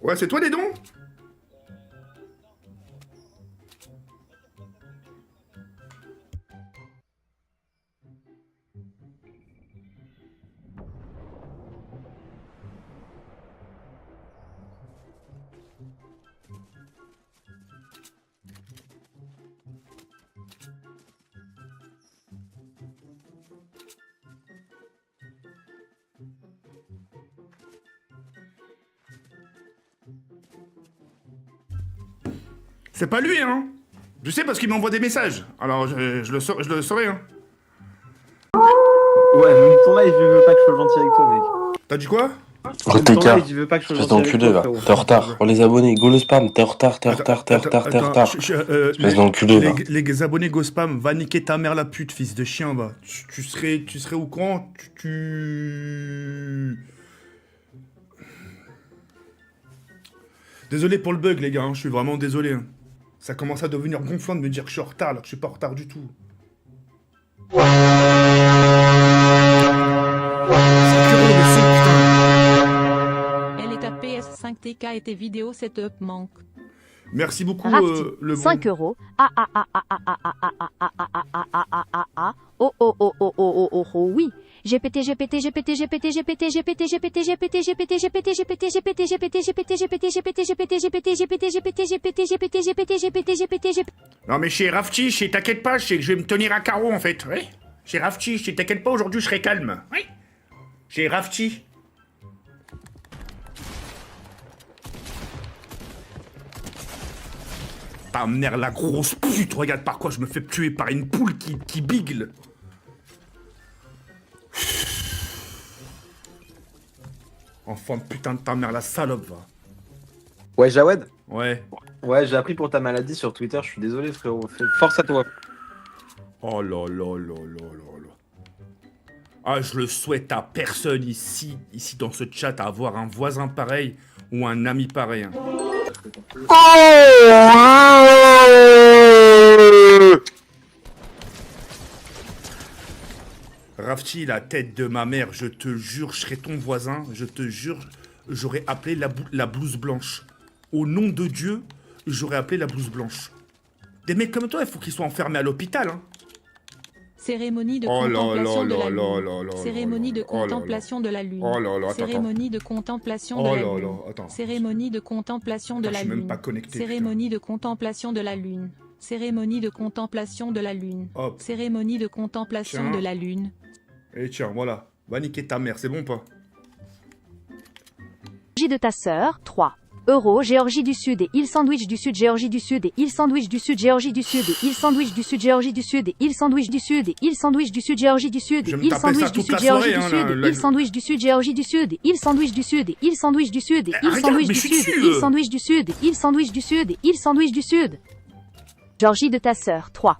Ouais, c'est toi, les dons? C'est pas lui, hein. Je sais parce qu'il m'envoie des messages. Alors, je le saurai, hein. Ouais, même ton live, il veut pas que je sois gentil avec toi, mec. T'as dit quoi? TK, il veut pas que je sois espèce gentil avec d'enculé, toi, va. frérot. T'es en retard. Pour les abonnés, go le spam. T'es en retard. Espèce d'enculé, va. Les abonnés go spam, va niquer ta mère la pute, fils de chien, va. Tu serais au courant, Désolé pour le bug, les gars, hein, je suis vraiment désolé. Hein. Ça commence à devenir gonflant de me dire que je suis en retard, alors que je suis pas en retard du tout. Elle est à PS5TK et tes vidéos setup manquent. Merci beaucoup, Rafti, le bon. 5 euros. Oh oui. GPT Non mais chez Rafti, t'inquiète pas, je sais que je vais me tenir à carreau en fait, oui. Chez Rafti, t'inquiète pas, aujourd'hui je serai calme, oui. Chez Rafti. Ta mère la grosse pute, regarde par quoi je me fais tuer par une poule qui bigle. Enfant de putain de ta mère la salope, va. Ouais, Jawed? Ouais. Ouais, j'ai appris pour ta maladie sur Twitter, je suis désolé, frérot. Force à toi. Oh là là là là là là. Ah, je le souhaite à personne ici dans ce chat à avoir un voisin pareil ou un ami pareil. Hein. Rafti, la tête de ma mère, je te jure, je serai ton voisin, je te jure, j'aurais appelé la blouse blanche. Au nom de Dieu, j'aurais appelé la blouse blanche. Des mecs comme toi, il faut qu'ils soient enfermés à l'hôpital, hein. Cérémonie de contemplation de la lune. Cérémonie de contemplation de la lune. Cérémonie de contemplation de la lune. Cérémonie de contemplation de la lune. Cérémonie de contemplation de la lune. Cérémonie de contemplation de la lune. Cérémonie de contemplation de la lune. Et tiens, voilà. Va niquer ta mère, c'est bon pas? Géorgie de ta sœur, 3 euros. Géorgie du Sud et île Sandwich du Sud. Géorgie du Sud et île Sandwich du Sud. Géorgie du Sud et île Sandwich du Sud. Géorgie du Sud et île Sandwich du Sud et île Sandwich du Sud. Géorgie du Sud et île Sandwich du Sud. Géorgie du Sud et île Sandwich du Sud. Géorgie du Sud et île Sandwich du Sud et île Sandwich du Sud et île Sandwich du Sud et île Sandwich du Sud et île Sandwich du Sud et île Sandwich du Sud. Géorgie de ta sœur, 3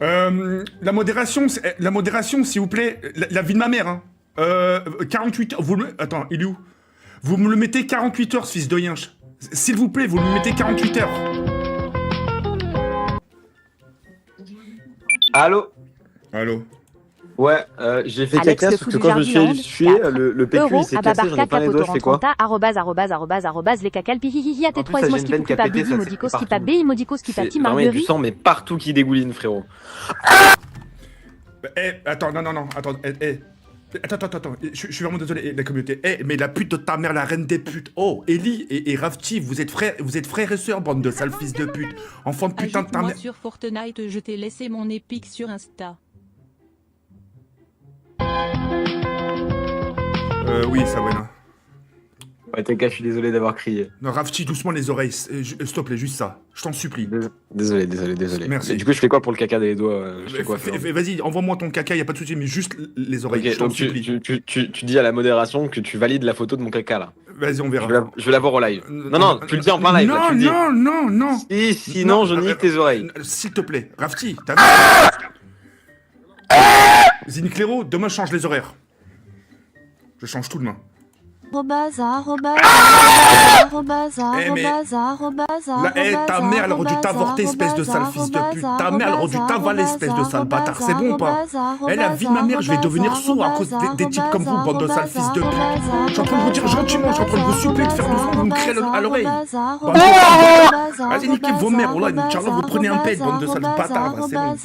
La modération, s'il vous plaît. La vie de ma mère, hein. 48 heures. Attends, il est où? Vous me le mettez 48 heures, ce fils de yinche. S'il vous plaît, vous me mettez 48 heures. Allô? Allô? Ouais, j'ai fait Alex caca, le parce fou que du quand je me suis Jardiland, essuyé, le PQ il s'est cassé, j'en ai plein les doigts, je fais quoi? les cacal pihihihi à En plus, T3 ça, j'ai esmos une qui veine qui a pas pété, bibi ça, modicos c'est qui pas partout. B imodicos qui pas C'est ti vraiment, il y a du marguerite. sang, mais partout qui dégouline, frérot. Attends, non, attends, Attends, je suis vraiment désolé, la communauté. Mais la pute de ta mère, la reine des putes. Oh, Ellie et Rafti, vous êtes frères et sœurs, bande de sales fils de pute. Enfant de putain de ta Ajoute-moi mère. sur Fortnite, je t'ai laissé mon épique sur Insta. Oui, ça va, là. Ouais, TK, je suis désolé d'avoir crié. Non, Rafti, doucement les oreilles, s'il te plaît, juste ça. Je t'en supplie. Désolé. Merci. Et du coup, je fais quoi pour le caca des doigts? Je fais quoi, Vas-y, envoie-moi ton caca, y a pas de souci, mais juste les oreilles. Ok, je t'en donc supplie. tu dis à la modération que tu valides la photo de mon caca, là. Vas-y, on verra. Je vais la voir au live. Non, tu le dis en plein live, là, tu le dis. Non. Si, sinon, je nique tes oreilles. S'il te plaît, Rafti, t'as vu? Zinclero, demain, je change les horaires. Je change tout demain. Ta mère, elle aurait dû t'avorter, espèce de sale fils de pute. Ta mère, elle aurait dû t'avaler, espèce de sale bâtard. C'est bon ou pas? La vie de ma mère, je vais devenir sourd à cause des types comme vous, bande de sales fils de pute. Je suis en train de vous dire gentiment, je suis en train de vous supplier de faire doucement, vous me criez à l'oreille. Vas-y, niquez vos mères, voilà, Inch'Allah, vous prenez un pet, bande de sales bâtards, c'est bon.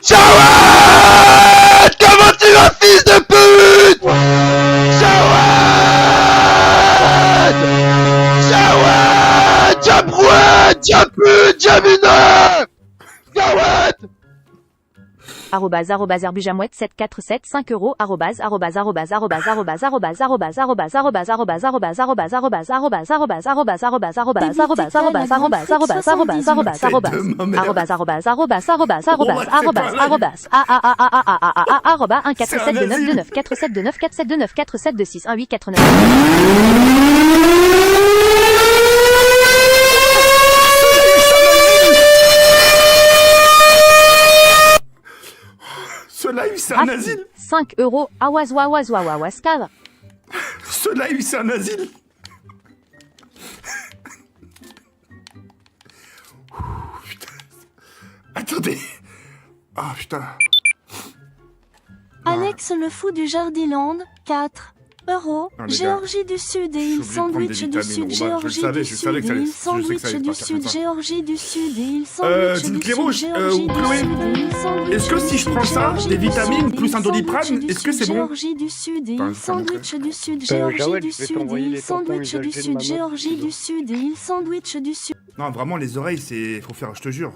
Jawad, comment tu vas, fils de pute? Jawad, Jabrouette, Jabut, Jamina, Jawad. Herbujamouette 747 5 €. Ce live, c'est un asile. 5 €. Awazwawawawawaskav. Ce live, c'est un asile. Putain. Attendez. Ah, putain. Alex le fou du Jardiland, 4 €. Non, les gars, Géorgie du Sud et il je suis obligé de sandwich prendre du des Sud, vitamines, Romain. Géorgie Je le du savais Sud que ça et allait- il je sais que sandwich ça allait du pas Sud, faire ça. Géorgie du Sud et il sandwich du Cléro, Sud, Géorgie Chloé, du Sud et il sandwich est-ce que du si je Sud, prends ça, Géorgie des du vitamines Sud et plus un il Doliprane, sandwich du est-ce que Sud, c'est bon? Géorgie du Sud et Putain, il ça me sandwich du Sud, Jawad, Géorgie du je vais Sud et t'envoyer il les tampons sandwich du usagés de Sud, ma meuf, Géorgie dis du donc. Sud et il sandwich du Sud. Non, vraiment, les oreilles, c'est... Faut faire, je te jure.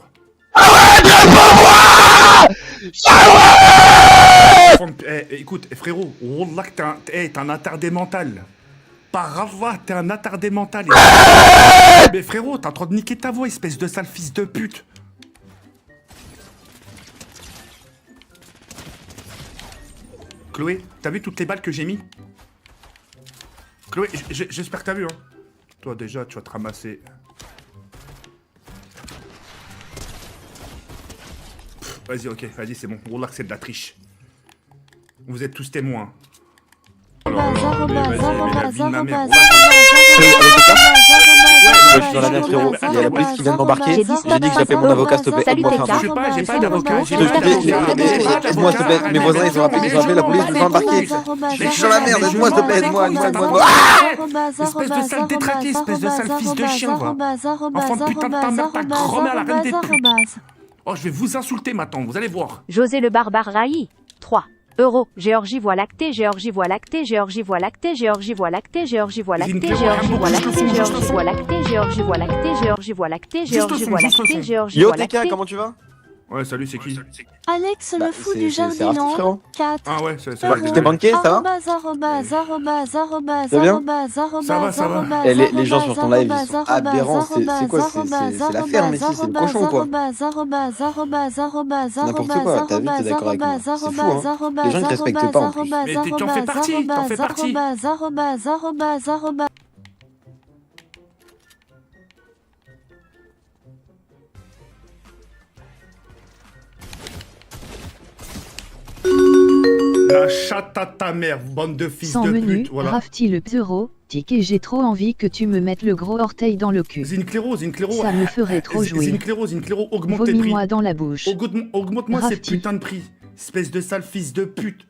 Écoute, frérot, Wallah que t'es un attardé mental. Par Allah, t'es un attardé mental. Mais frérot, t'es en train de niquer ta voix, espèce de sale fils de pute. Chloé, t'as vu toutes les balles que j'ai mis? Chloé, j'espère que t'as vu, hein. Toi, déjà, tu vas te ramasser... Vas-y, ok, vas-y, c'est bon. Wallah que c'est de la triche. Vous êtes tous témoins. Ouais, je suis dans la merde, frérot. Il y a la police qui vient de m'embarquer. J'ai dit que j'appelais mon avocat, s'il te plaît. Aide-moi à faire un truc. J'ai pas d'avocat. Aide-moi, s'il te plaît. Mes voisins, ils ont appelé la police, ils ont embarqué. Je suis dans la merde, aide-moi, s'il te plaît, aide-moi. Espèce de sale détraqué, espèce de sale fils de chien, va. Enfant de putain de ta mère, ta grand-mère, la reine des putes. Oh, je vais vous insulter maintenant, vous allez voir. José le barbare Raï. 3 €. Géorgie voie lactée, Géorgie voie lactée, Géorgie voie lactée, Géorgie voie lactée, Géorgie voie lactée, Géorgie voie lactée, Géorgie voie lactée, Géorgie voie lactée, Géorgie voie lactée, Géorgie voie lactée, Géorgie Yo, voie TK, lactée. comment tu vas? Ouais, salut, c'est qui? Alex Bah, le fou c'est- du c'est Raph, jardinant. frérot. 4. Ah ouais, c'est Ouais, je t'ai banqué, ça va? Arrobase, arrobase, arrobase, arrobase, Ça va bien arrobase, arrobase, Ça va. arrobase, Eh, les gens sur ton live, ils sont arrobase, aberrants. C'est arrobase, quoi? arrobase, C'est la ferme ici, c'est le cochon, quoi. arrobase, arrobase, arrobase, arrobase, N'importe quoi, t'as vu, t'es d'accord avec moi. C'est fou, hein. Les gens, ils te respectent pas, en plus. Mais t'en fais partie, t'en fais partie. arrobase, arrobase, arrobase, arrobase. La chatte à ta mère, bande de fils Sans de menu, pute, voilà. Rafti le pseudo, tic et j'ai trop envie que tu me mettes le gros orteil dans le cul. Zinclero, Ça me ferait trop jouir. Zinclero, augmente tes prix. Vomis-moi dans la bouche. Augmente-moi ces Rafti. putains de prix. Espèce de sale fils de pute.